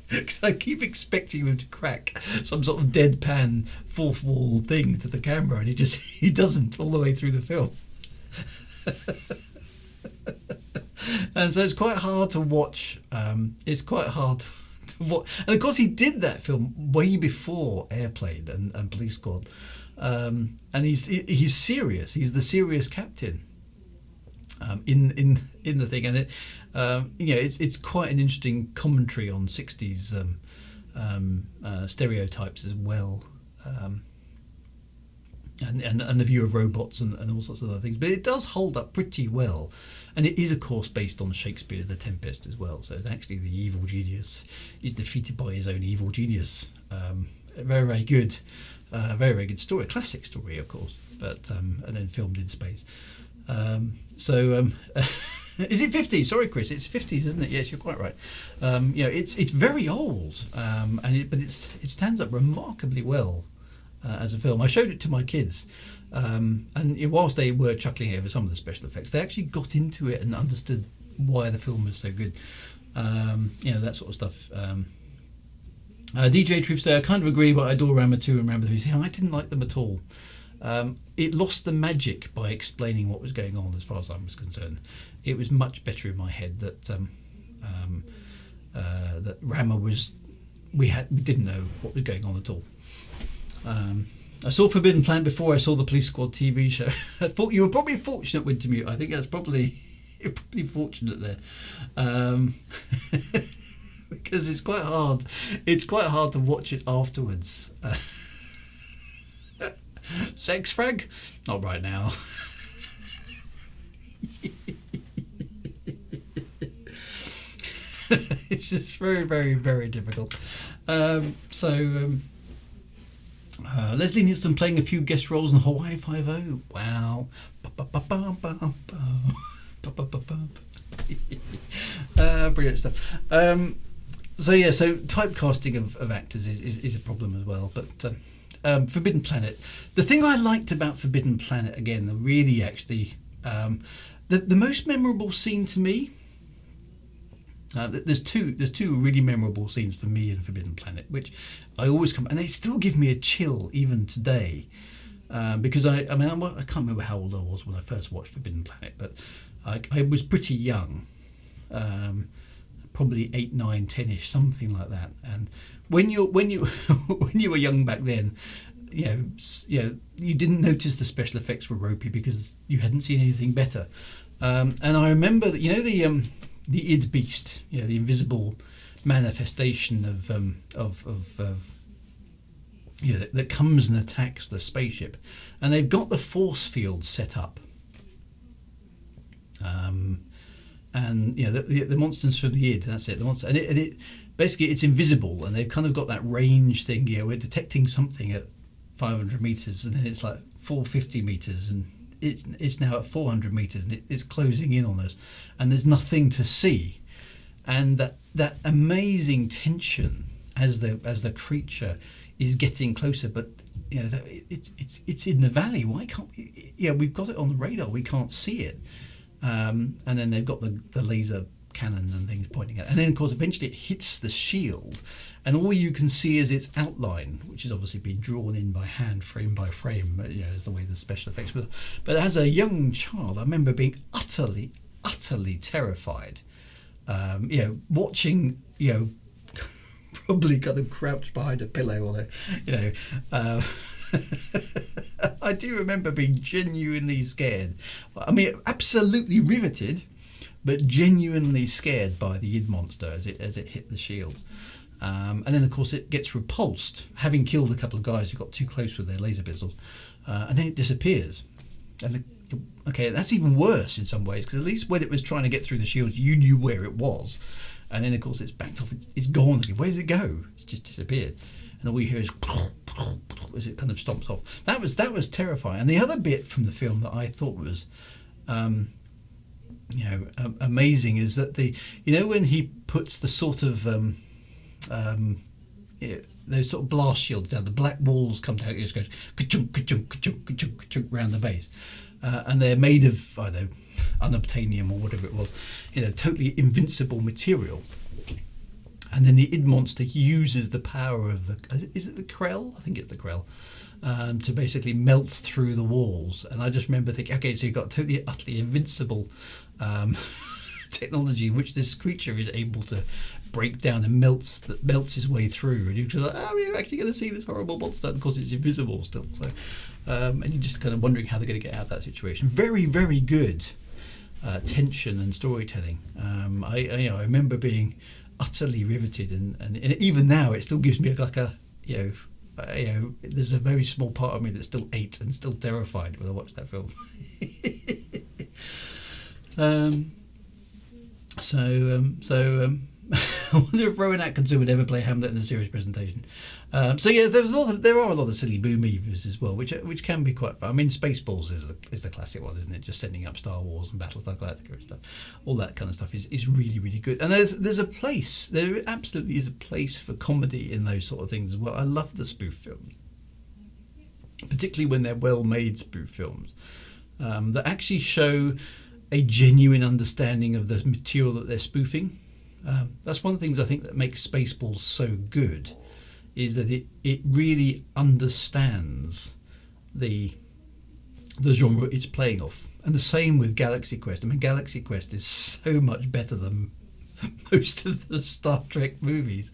Because I keep expecting him to crack some sort of deadpan fourth wall thing to the camera, and he doesn't all the way through the film. And so it's quite hard to watch. And of course he did that film way before Airplane and Police Squad, and he's serious. He's the serious captain in the thing, and it's quite an interesting commentary on 60s stereotypes as well, and the view of robots and all sorts of other things. But it does hold up pretty well, and it is of course based on Shakespeare's The Tempest as well. So it's actually the evil genius is defeated by his own evil genius. Very, very good, very, very good story. Classic story, of course, but and then filmed in space. Is it 50s? Sorry, Chris, it's 50s, isn't it? Yes, you're quite right. It's very old, but it stands up remarkably well as a film. I showed it to my kids, and whilst they were chuckling over some of the special effects, they actually got into it and understood why the film was so good. That sort of stuff. DJ Truth said, I kind of agree, but I adore Rambo 2 and Rambo 3. See, I didn't like them at all. It lost the magic by explaining what was going on as far as I was concerned. It was much better in my head that that Rambo was... We didn't know what was going on at all. I saw Forbidden Planet before I saw the Police Squad TV show. I thought you were probably fortunate, Wintermute. I think that's probably... You're probably fortunate there. Because it's quite hard. It's quite hard to watch it afterwards. Sex frag? Not right now. It's just very, very, very difficult. Leslie Nielsen playing a few guest roles in Hawaii Five-0. Wow. Brilliant stuff. So typecasting of actors is a problem as well. But Forbidden Planet. The thing I liked about Forbidden Planet, again, the most memorable scene to me. There's two really memorable scenes for me in Forbidden Planet, which I always come, and they still give me a chill even today, because I can't remember how old I was when I first watched Forbidden Planet, but I was pretty young, probably 8, 9, 10ish, something like that. And when you when you were young back then, you didn't notice the special effects were ropey because you hadn't seen anything better. And I remember that the id beast, the invisible manifestation that comes and attacks the spaceship, and they've got the force field set up. The monsters from the id, that's it. The monster, and it basically it's invisible, and they've kind of got that range thing. We're detecting something at 500 meters, and then it's like 450 meters, and it's now at 400 meters, and it's closing in on us, and there's nothing to see. And that amazing tension as the creature is getting closer, but it's in the valley. Why can't we've got it on the radar, we can't see it. And then they've got the laser cannons and things pointing at it. And then of course eventually it hits the shield, and all you can see is its outline, which has obviously been drawn in by hand, frame by frame, as the way the special effects were. But as a young child, I remember being utterly terrified, watching, probably kind of crouched behind a pillow on it, I do remember being genuinely scared. I mean, absolutely riveted, but genuinely scared by the id monster as it hit the shield. And then of course it gets repulsed, having killed a couple of guys who got too close with their laser pistols, and then it disappears. And that's even worse in some ways, because at least when it was trying to get through the shield, you knew where it was, and then of course it's backed off, it's gone again. Where does it go? It's just disappeared, and all you hear is as it kind of stomps off. That was terrifying. And the other bit from the film that I thought was amazing is that when he puts the sort of those sort of blast shields down, the black walls come down, it just goes ka-chunk, ka-chunk, ka-chunk, ka-chunk, ka-chunk round the base, and they're made of unobtainium or whatever it was, totally invincible material. And then the id monster uses the power of is it the Krell? I think it's the Krell, to basically melt through the walls. And I just remember thinking, okay, so you've got totally, utterly invincible technology, which this creature is able to break down and melts his way through. And you're just like, we're actually going to see this horrible monster. And of course, it's invisible still. So, and you're just kind of wondering how they're going to get out of that situation. Very, very good tension and storytelling. I remember being utterly riveted, and even now it still gives me like a there's a very small part of me that's still 8 and still terrified when I watch that film. I wonder if Rowan Atkinson would ever play Hamlet in a serious presentation. There are a lot of silly boo movies as well, which can be quite. I mean, Spaceballs is the classic one, isn't it? Just sending up Star Wars and Battlestar Galactica and stuff. All that kind of stuff is really, really good. And there's a place. There absolutely is a place for comedy in those sort of things as well. I love the spoof films, particularly when they're well-made spoof films that actually show a genuine understanding of the material that they're spoofing. That's one of the things I think that makes Spaceballs so good, is that it really understands the genre it's playing off. And the same with Galaxy Quest. I mean, Galaxy Quest is so much better than most of the Star Trek movies.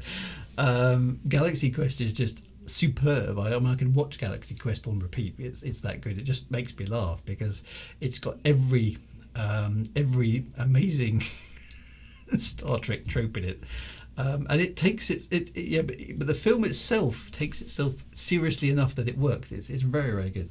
Galaxy Quest is just superb. I can watch Galaxy Quest on repeat. It's that good. It just makes me laugh because it's got every amazing Star Trek trope in it, and it takes but the film itself takes itself seriously enough that it works. It's very, very good.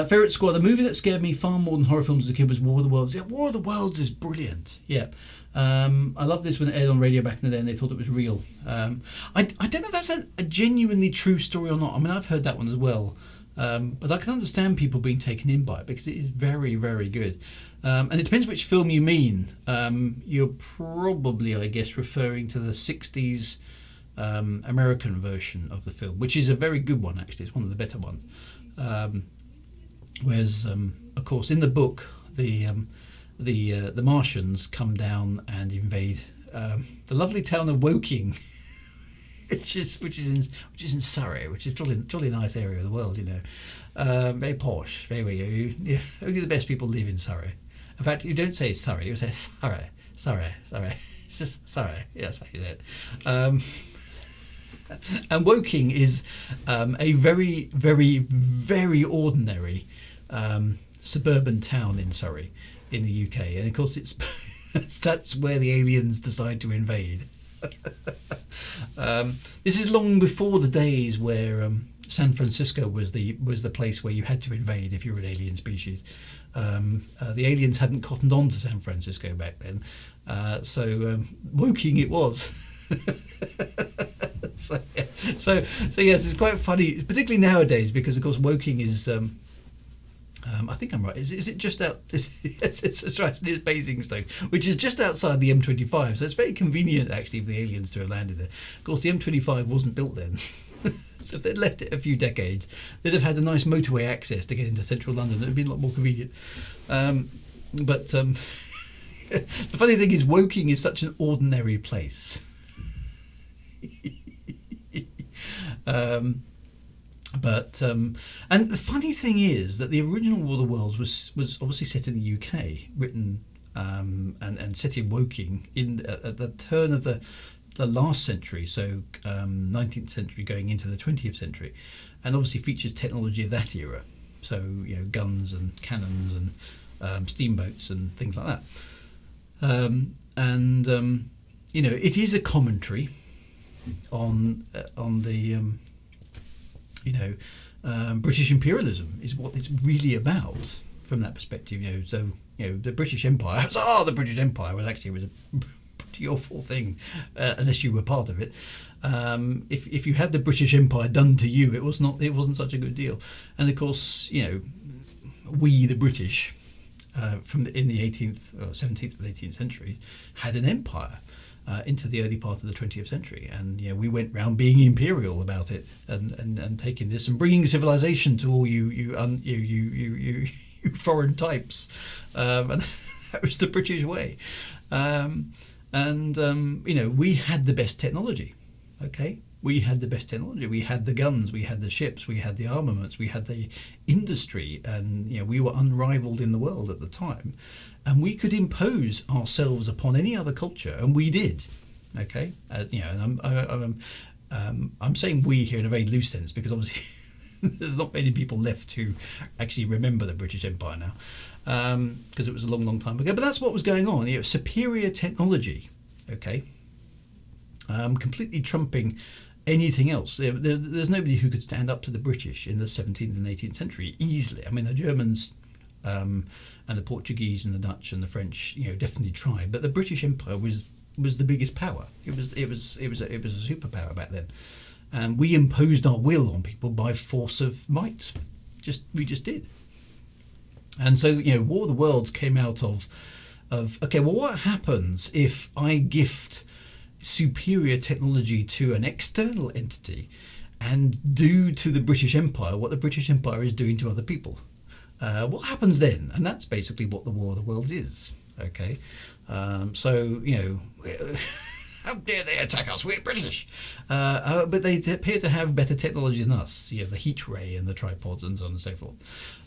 Ferret Squad, a movie that scared me far more than horror films as a kid was War of the Worlds. Yeah, War of the Worlds is brilliant. Yeah. I love this when it aired on radio back in the day and they thought it was real. I don't know if that's a genuinely true story or not. I mean, I've heard that one as well. But I can understand people being taken in by it because it is very, very good. And it depends which film you mean. You're probably, I guess, referring to the 60s American version of the film, which is a very good one, actually. It's one of the better ones. Whereas, of course, in the book, the Martians come down and invade the lovely town of Woking, which is in Surrey, which is jolly nice area of the world, you know. Very posh, very only the best people live in Surrey. In fact, you don't say Surrey, you say Surrey. It's just Surrey. Yes, I say it. And Woking is a very, very, very ordinary suburban town in Surrey, in the UK, and of course that's where the aliens decide to invade. This is long before the days where San Francisco was the place where you had to invade if you were an alien species. The aliens hadn't cottoned on to San Francisco back then, so Woking it was. so yes, it's quite funny, particularly nowadays, because of course Woking is. I think I'm right. Is it just out? It's right. It's Basingstoke, which is just outside the M25. So it's very convenient actually for the aliens to have landed there. Of course, the M25 wasn't built then, so if they'd left it a few decades, they'd have had a nice motorway access to get into central London. It would be a lot more convenient. But the funny thing is, Woking is such an ordinary place. And the funny thing is that the original War of the Worlds was obviously set in the UK, written and set in Woking at the turn of the last century, so 19th century going into the 20th century, and obviously features technology of that era, so guns and cannons and steamboats and things like that, it is a commentary on the British imperialism is what it's really about from that perspective. The British Empire. The British Empire was actually a pretty awful thing, unless you were part of it. If you had the British Empire done to you, it wasn't such a good deal. And of course, we the British, in the 18th or 17th and 18th century, had an empire. Into the early part of the 20th century, and we went round being imperial about it, and taking this and bringing civilization to all you foreign types, and that was the British way. We had the best technology. Okay, we had the best technology. We had the guns, we had the ships, we had the armaments, we had the industry, and we were unrivaled in the world at the time. And we could impose ourselves upon any other culture, and we did. Okay, and I'm saying we here in a very loose sense because obviously there's not many people left who actually remember the British Empire now, because it was a long, long time ago. But that's what was going on. Superior technology. Okay, completely trumping anything else. There's nobody who could stand up to the British in the 17th and 18th century easily. I mean, the Germans and the Portuguese and the Dutch and the French, definitely tried, but the British Empire was the biggest power. It was a superpower back then, and we imposed our will on people by force of might. We just did. And so War of the Worlds came out of okay, well, what happens if I gift superior technology to an external entity and do to the British Empire what the British Empire is doing to other people? What happens then? And that's basically what the War of the Worlds is. Okay, so how dare they attack us? We're British, but they appear to have better technology than us. The heat ray and the tripods and so on and so forth.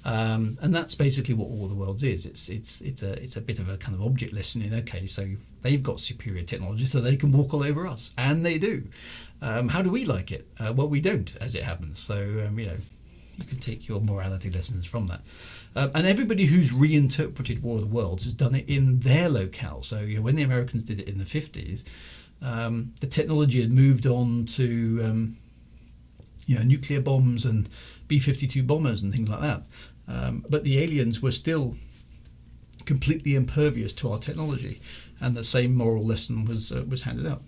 And that's basically what War of the Worlds is. It's a bit of a kind of object lesson in, okay, so they've got superior technology, so they can walk all over us, and they do. How do we like it? Well, we don't, as it happens. So you can take your morality lessons from that. And everybody who's reinterpreted War of the Worlds has done it in their locale. So when the Americans did it in the 50s, the technology had moved on to nuclear bombs and B-52 bombers and things like that. But the aliens were still completely impervious to our technology, and the same moral lesson was handed out,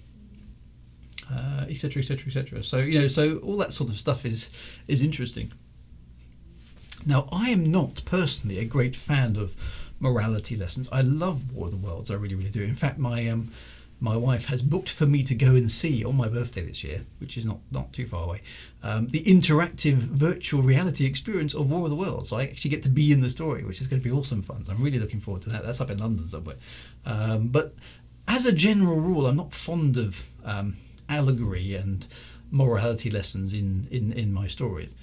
etc., etc., etc. So so all that sort of stuff is interesting. Now, I am not personally a great fan of morality lessons. I love War of the Worlds, I really, really do. In fact, my wife has booked for me to go and see on my birthday this year, which is not too far away, the interactive virtual reality experience of War of the Worlds. So I actually get to be in the story, which is going to be awesome fun. So I'm really looking forward to that. That's up in London somewhere. But as a general rule, I'm not fond of allegory and morality lessons in my stories.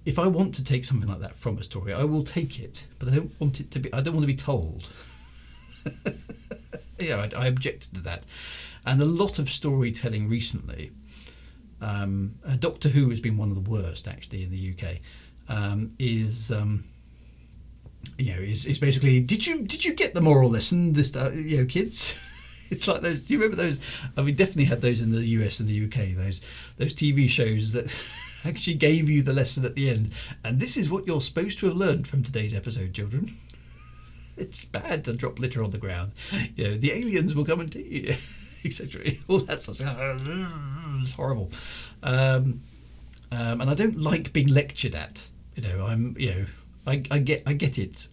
If I want to take something like that from a story, I will take it, but I don't want to be told. I objected to that. And a lot of storytelling recently, Doctor Who has been one of the worst actually in the UK, is basically, did you get the moral lesson this kids? It's like those, do you remember those? We definitely had those in the US and the UK, those TV shows that actually gave you the lesson at the end, and this is what you're supposed to have learned from today's episode, children. It's bad to drop litter on the ground. The aliens will come and take you, etc. All that sort of stuff. It's horrible. And I don't like being lectured at. I get it.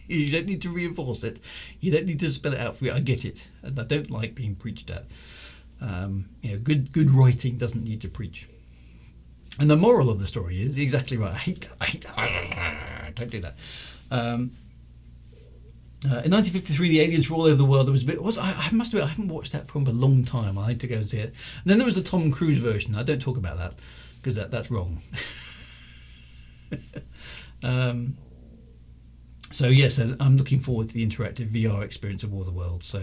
You don't need to reinforce it. You don't need to spell it out for me. I get it, and I don't like being preached at. Good writing doesn't need to preach. And the moral of the story is exactly right. I hate that. Don't do that. In 1953, the aliens were all over the world. There was I must admit, I haven't watched that film for a long time. I need to go and see it. And then there was the Tom Cruise version. I don't talk about that because that's wrong. So I'm looking forward to the interactive VR experience of War of the Worlds. So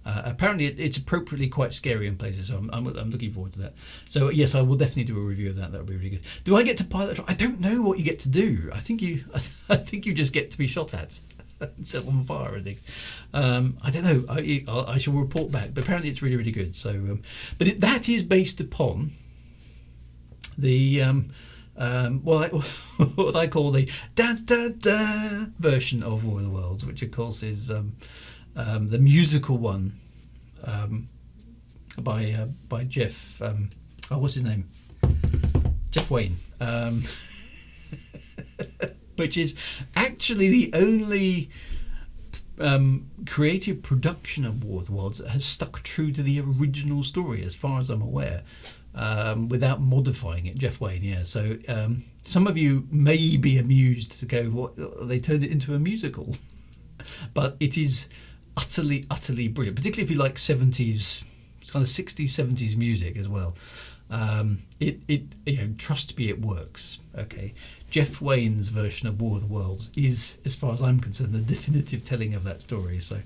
apparently it's appropriately quite scary in places. So I'm looking forward to that. So yes, I will definitely do a review of that. That would be really good. Do I get to pilot? I don't know what you get to do. I think you just get to be shot at and set on fire and things. I don't know. I shall report back. But apparently it's really, really good. So, that is based upon the what I call the da version of War of the Worlds, which of course is the musical one by Jeff. What's his name? Jeff Wayne. Which is actually the only creative production of War of the Worlds that has stuck true to the original story, as far as I'm aware, without modifying it. Jeff Wayne, yeah. So some of you may be amused to go, what, they turned it into a musical, but it is utterly brilliant, particularly if you like 70s, kind of 60s, 70s music as well. Trust me, it works. Okay, Jeff Wayne's version of War of the Worlds is, as far as I'm concerned, the definitive telling of that story. So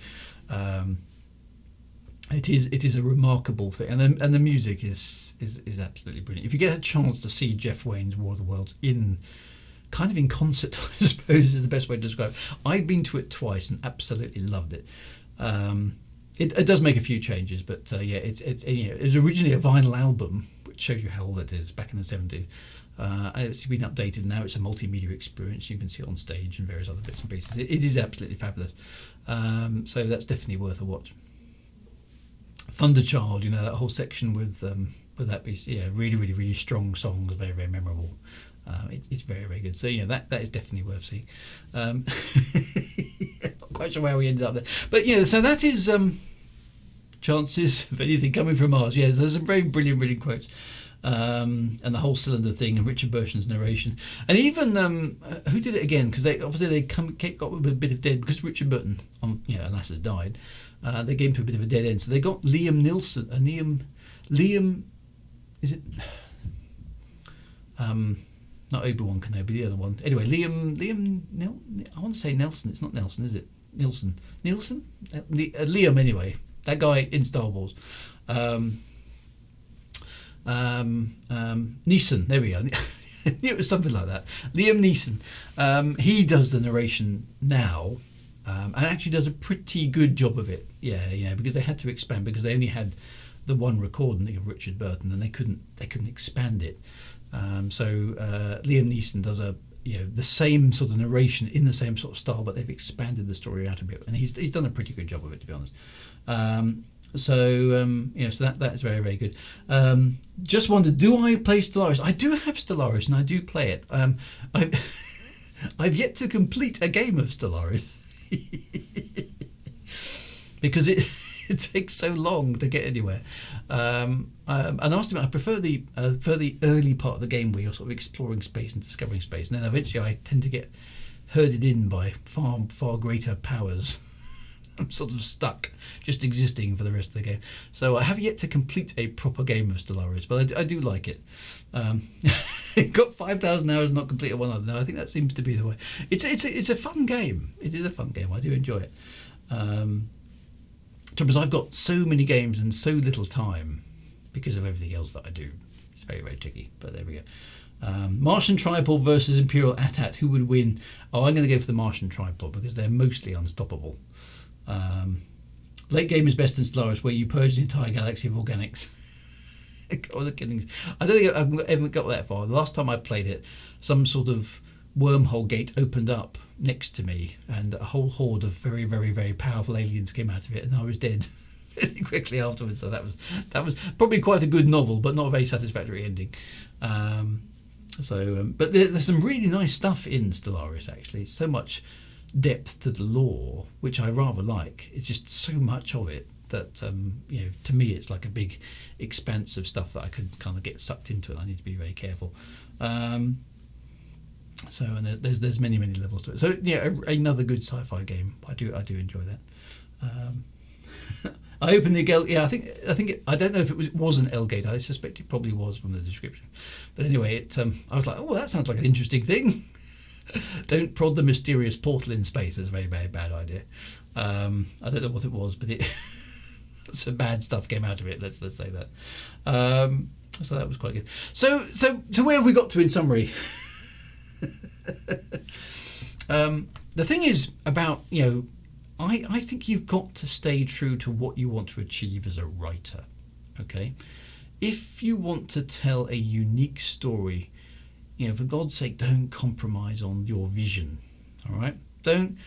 it is a remarkable thing, and the music is absolutely brilliant. If you get a chance to see Jeff Wayne's War of the Worlds in concert, I suppose is the best way to describe it. I've been to it twice and absolutely loved it. it does make a few changes, but yeah, it was originally a vinyl album, which shows you how old it is, back in the 70s. And it's been updated now. It's a multimedia experience. You can see it on stage and various other bits and pieces. It is absolutely fabulous. So that's definitely worth a watch. Thunderchild, that whole section with that piece, really, really, really strong songs, very, very memorable. It's very, very good. So that is definitely worth seeing. Not quite sure how we ended up there, but so that is chances of anything coming from Mars. Yeah, there's some very brilliant quotes, and the whole cylinder thing, and Richard Burton's narration, and even who did it again? Because they got with a bit of dead because Richard Burton, alas, has died. They came to a bit of a dead end, so they got Liam Neeson. Liam, is it? Not Obi-Wan Kenobi, the other one. Anyway, I want to say Nelson. It's not Nelson, is it? Nielsen? Liam, anyway. That guy in Star Wars. Neeson, there we go. It was something like that. Liam Neeson. He does the narration now, and actually does a pretty good job of it. Yeah, because they had to expand, because they only had the one recording of Richard Burton, and they couldn't expand it. So Liam Neeson does the same sort of narration in the same sort of style, but they've expanded the story out a bit, and he's done a pretty good job of it, to be honest. So that is very, very good. Just wondered, do I play Stellaris? I do have Stellaris, and I do play it. I've yet to complete a game of Stellaris because it takes so long to get anywhere. And I must admit, I prefer the early part of the game where you're sort of exploring space and discovering space, and then eventually I tend to get herded in by far greater powers. I'm sort of stuck just existing for the rest of the game. So I have yet to complete a proper game of Stellaris, but I do like it. It got 5,000 hours, not completed one other. No, I think that seems to be the way. It's a fun game. It is a fun game. I do enjoy it. Because I've got so many games and so little time because of everything else that I do. It's very, very tricky, but there we go. Martian Tripod versus Imperial AT-AT. Who would win? Oh, I'm going to go for the Martian Tripod because they're mostly unstoppable. Late game is best in Stellaris, where you purge the entire galaxy of organics. Oh, they're kidding. I don't think I haven't got that far. The last time I played it, some sort of wormhole gate opened up next to me, and a whole horde of very, very, very powerful aliens came out of it, and I was dead very quickly afterwards. So that was probably quite a good novel, but not a very satisfactory ending. But there's some really nice stuff in Stellaris. Actually, so much depth to the lore, which I rather like. It's just so much of it that to me it's like a big expanse of stuff that I could kind of get sucked into, and I need to be very careful. So, and there's many levels to it. So another good sci-fi game. I do enjoy that. I opened the Gate. Yeah, I don't know if it was an L gate. I suspect it probably was from the description. But anyway, I was like, oh, that sounds like an interesting thing. Don't prod the mysterious portal in space. That's a very, very bad idea. I don't know what it was, but some bad stuff came out of it. Let's say that. So that was quite good. So where have we got to in summary? The thing is about I think you've got to stay true to what you want to achieve as a writer. Okay, if you want to tell a unique story, for God's sake, don't compromise on your vision. All right, don't.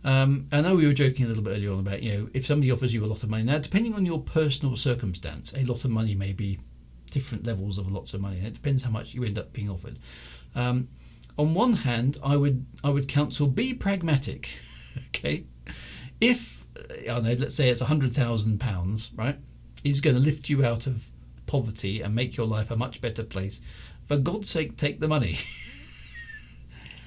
I know we were joking a little bit earlier on about if somebody offers you a lot of money. Now, depending on your personal circumstance, a lot of money may be different levels of lots of money, and it depends how much you end up being offered. On one hand, I would counsel, be pragmatic. Okay, if let's say it's £100,000, right, is going to lift you out of poverty and make your life a much better place, for God's sake, take the money.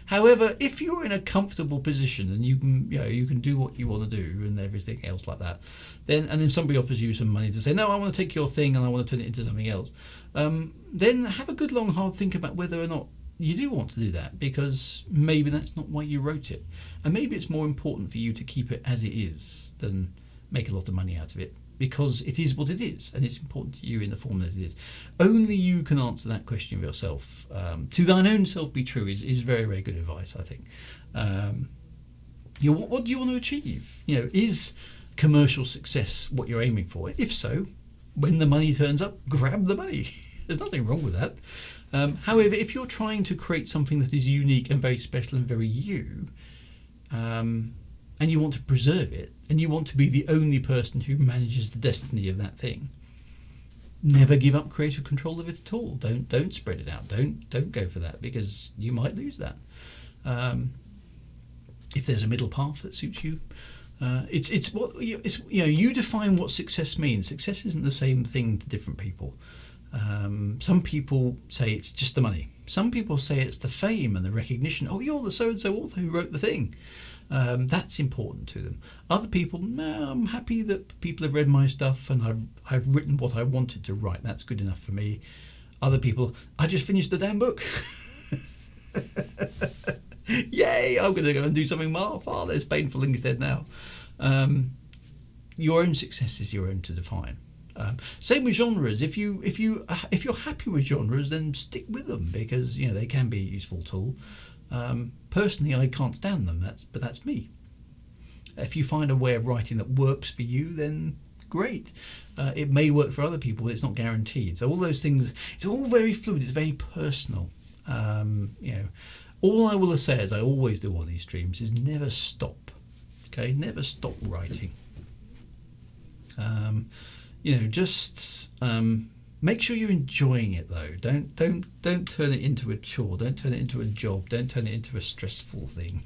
However, if you're in a comfortable position and you can do what you want to do and everything else like that, then somebody offers you some money to say, no, I want to take your thing and I want to turn it into something else, then have a good long hard think about whether or not you do want to do that, because maybe that's not why you wrote it, and maybe it's more important for you to keep it as it is than make a lot of money out of it, because it is what it is and it's important to you in the form that it is. Only you can answer that question of yourself. To thine own self be true is very, very good advice, I think. What do you want to achieve? commercial success what you're aiming for? If so, when the money turns up, grab the money. There's nothing wrong with that. However, if you're trying to create something that is unique and very special and very you, and you want to preserve it, and you want to be the only person who manages the destiny of that thing, never give up creative control of it at all. Don't spread it out. Don't go for that, because you might lose that. If there's a middle path that suits you, it's what you define what success means. Success isn't the same thing to different people. Some people say it's just the money. Some people say it's the fame and the recognition. Oh, you're the so-and-so author who wrote the thing. That's important to them. Other people, no, I'm happy that people have read my stuff and I've written what I wanted to write. That's good enough for me. Other people, I just finished the damn book. Yay! I'm going to go and do something far less painful instead now. Your own success is your own to define. Same with genres. If you're happy with genres, then stick with them, because they can be a useful tool. Personally, I can't stand them. But that's me. If you find a way of writing that works for you, then great. It may work for other people, but it's not guaranteed. So all those things, it's all very fluid. It's very personal. All I will say, as I always do on these streams, is never stop. Okay, never stop writing. Just make sure you're enjoying it though. Don't turn it into a chore. Don't turn it into a job. Don't turn it into a stressful thing.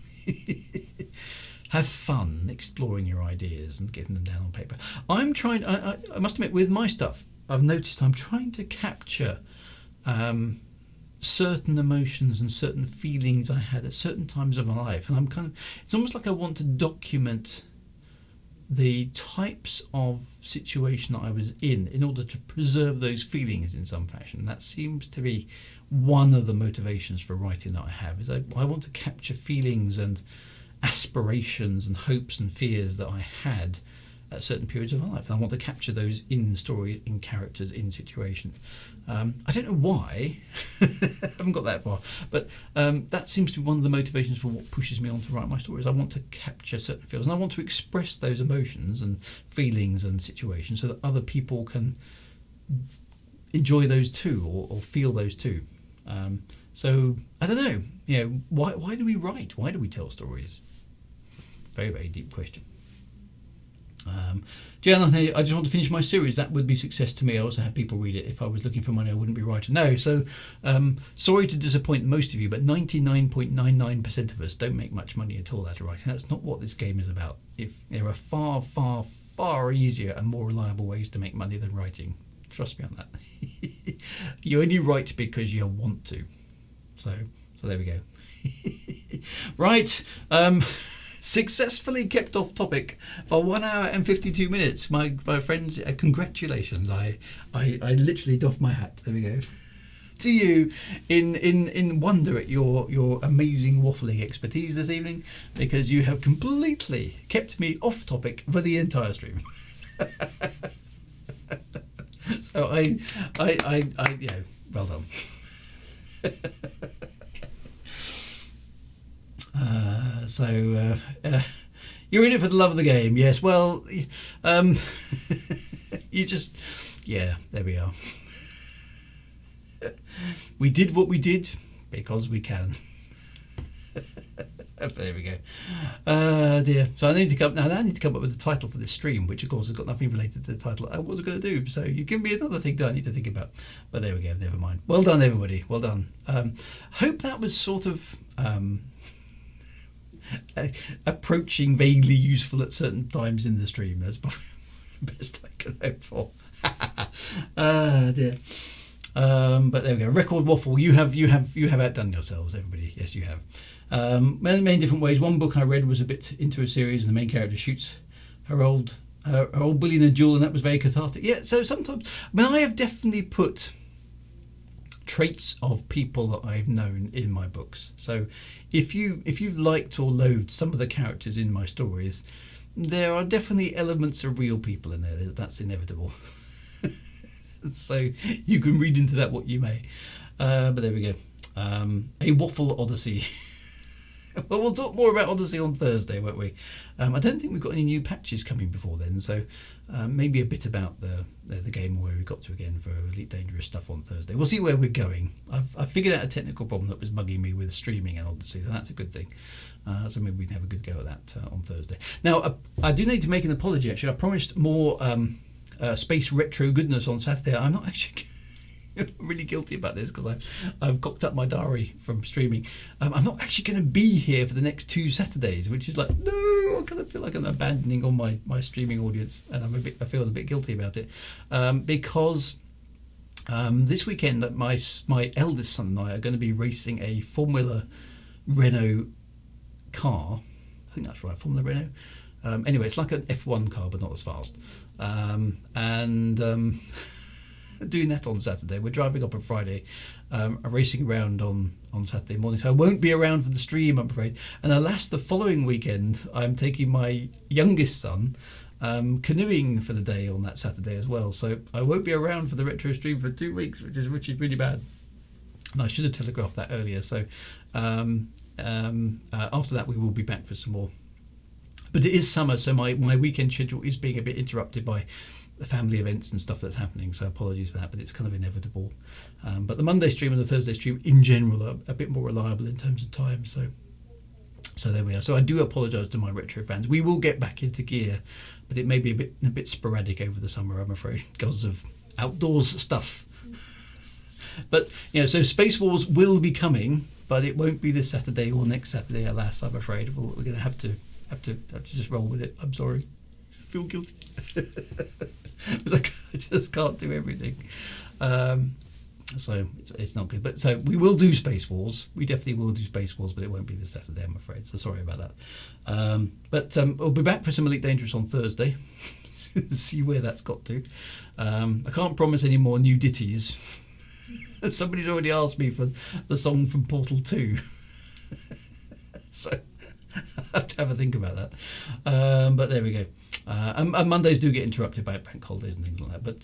Have fun exploring your ideas and getting them down on paper. I'm trying. I must admit, with my stuff, I've noticed I'm trying to capture certain emotions and certain feelings I had at certain times of my life, and it's almost like I want to document the types of situation that I was in order to preserve those feelings in some fashion. That seems to be one of the motivations for writing that I have, is I want to capture feelings and aspirations and hopes and fears that I had at certain periods of my life. And I want to capture those in stories, in characters, in situations. I don't know why, I haven't got that far, but that seems to be one of the motivations for what pushes me on to write my stories. I want to capture certain feelings, and I want to express those emotions and feelings and situations so that other people can enjoy those too, or feel those too. So I don't know, why do we write? Why do we tell stories? Very, very deep question. Jan, I just want to finish my series. That would be success to me. I also have people read it. If I was looking for money, I wouldn't be writing. No, so sorry to disappoint most of you, but 99.99% of us don't make much money at all out of writing. That's not what this game is about. If there are far, far, far easier and more reliable ways to make money than writing. Trust me on that. You only write because you want to. So there we go. Right. Successfully kept off topic for 1 hour and 52 minutes. My friends, congratulations. I literally doff my hat. There we go. To you in wonder at your amazing waffling expertise this evening, because you have completely kept me off topic for the entire stream. So I well done. You're in it for the love of the game. Yes, well, you just, there we are. We did what we did because we can. There we go. Dear. So I need to come up with a title for this stream, which of course has got nothing related to the title I was going to do. So you give me another thing that I need to think about. But there we go. Never mind. Well done, everybody. Well done. Hope that was sort of approaching vaguely useful at certain times in the stream. That's probably the best I can hope for. Dear. But there we go. Record waffle. You have outdone yourselves, everybody. Yes, you have. Many different ways. One book I read was a bit into a series, and the main character shoots her old bully in a duel, and that was very cathartic. Yeah. So sometimes, I have definitely put traits of people that I've known in my books. So if you've liked or loathed some of the characters in my stories, there are definitely elements of real people in there. That's inevitable. So you can read into that what you may. But there we go. A waffle odyssey. Well, we'll talk more about Odyssey on Thursday, won't we? I don't think we've got any new patches coming before then, so maybe a bit about the game, where we got to again for Elite Dangerous stuff on Thursday. We'll see where we're going. I've figured out a technical problem that was mugging me with streaming and Odyssey, so that's a good thing. So maybe we can have a good go at that on Thursday. Now, I do need to make an apology, actually. I promised more space retro goodness on Saturday. I'm not actually... I'm really guilty about this because I've cocked up my diary from streaming. I'm not actually going to be here for the next 2 Saturdays, which is like, no, I kind of feel like I'm abandoning all my streaming audience, and I feel a bit guilty about it because this weekend that my eldest son and I are going to be racing a Formula Renault car. I think that's right, Formula Renault. Anyway, it's like an F1 car, but not as fast. Doing that on Saturday. We're driving up on Friday, racing around on Saturday morning, so I won't be around for the stream, I'm afraid. And alas, the following weekend I'm taking my youngest son canoeing for the day on that Saturday as well, so I won't be around for the retro stream for 2 weeks, which is really bad, and I should have telegraphed that earlier. So after that we will be back for some more, but it is summer, so my weekend schedule is being a bit interrupted by the family events and stuff that's happening, so apologies for that, but it's kind of inevitable. But the Monday stream and the Thursday stream in general are a bit more reliable in terms of time, so there we are. So I do apologise to my retro fans. We will get back into gear, but it may be a bit sporadic over the summer, I'm afraid, because of outdoors stuff. But so Space Wars will be coming, but it won't be this Saturday or next Saturday, alas, I'm afraid. We're going to have to just roll with it. I'm sorry. I feel guilty. It's like I just can't do everything, so it's not good. But so we will do Space Wars. We definitely will do Space Wars, but it won't be this Saturday, I'm afraid. So sorry about that. But we'll be back for some Elite Dangerous on Thursday. See where that's got to. I can't promise any more new ditties. Somebody's already asked me for the song from Portal 2, so I have to have a think about that. But there we go. And Mondays do get interrupted by bank holidays and things like that, but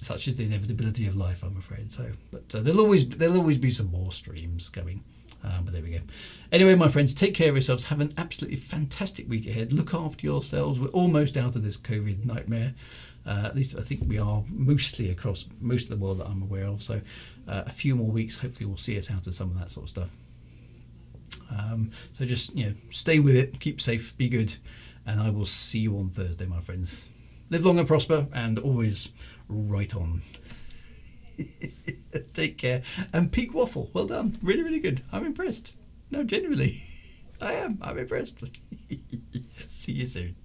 such is the inevitability of life, I'm afraid. So, but there'll always be some more streams going. But there we go. Anyway, my friends, take care of yourselves. Have an absolutely fantastic week ahead. Look after yourselves. We're almost out of this COVID nightmare. At least I think we are, mostly across most of the world that I'm aware of. So a few more weeks, hopefully, will see us out of some of that sort of stuff. So just stay with it, keep safe, be good. And I will see you on Thursday, my friends. Live long and prosper, and always right on. Take care. And peak waffle. Well done. Really, really good. I'm impressed. No, genuinely. I am. I'm impressed. See you soon.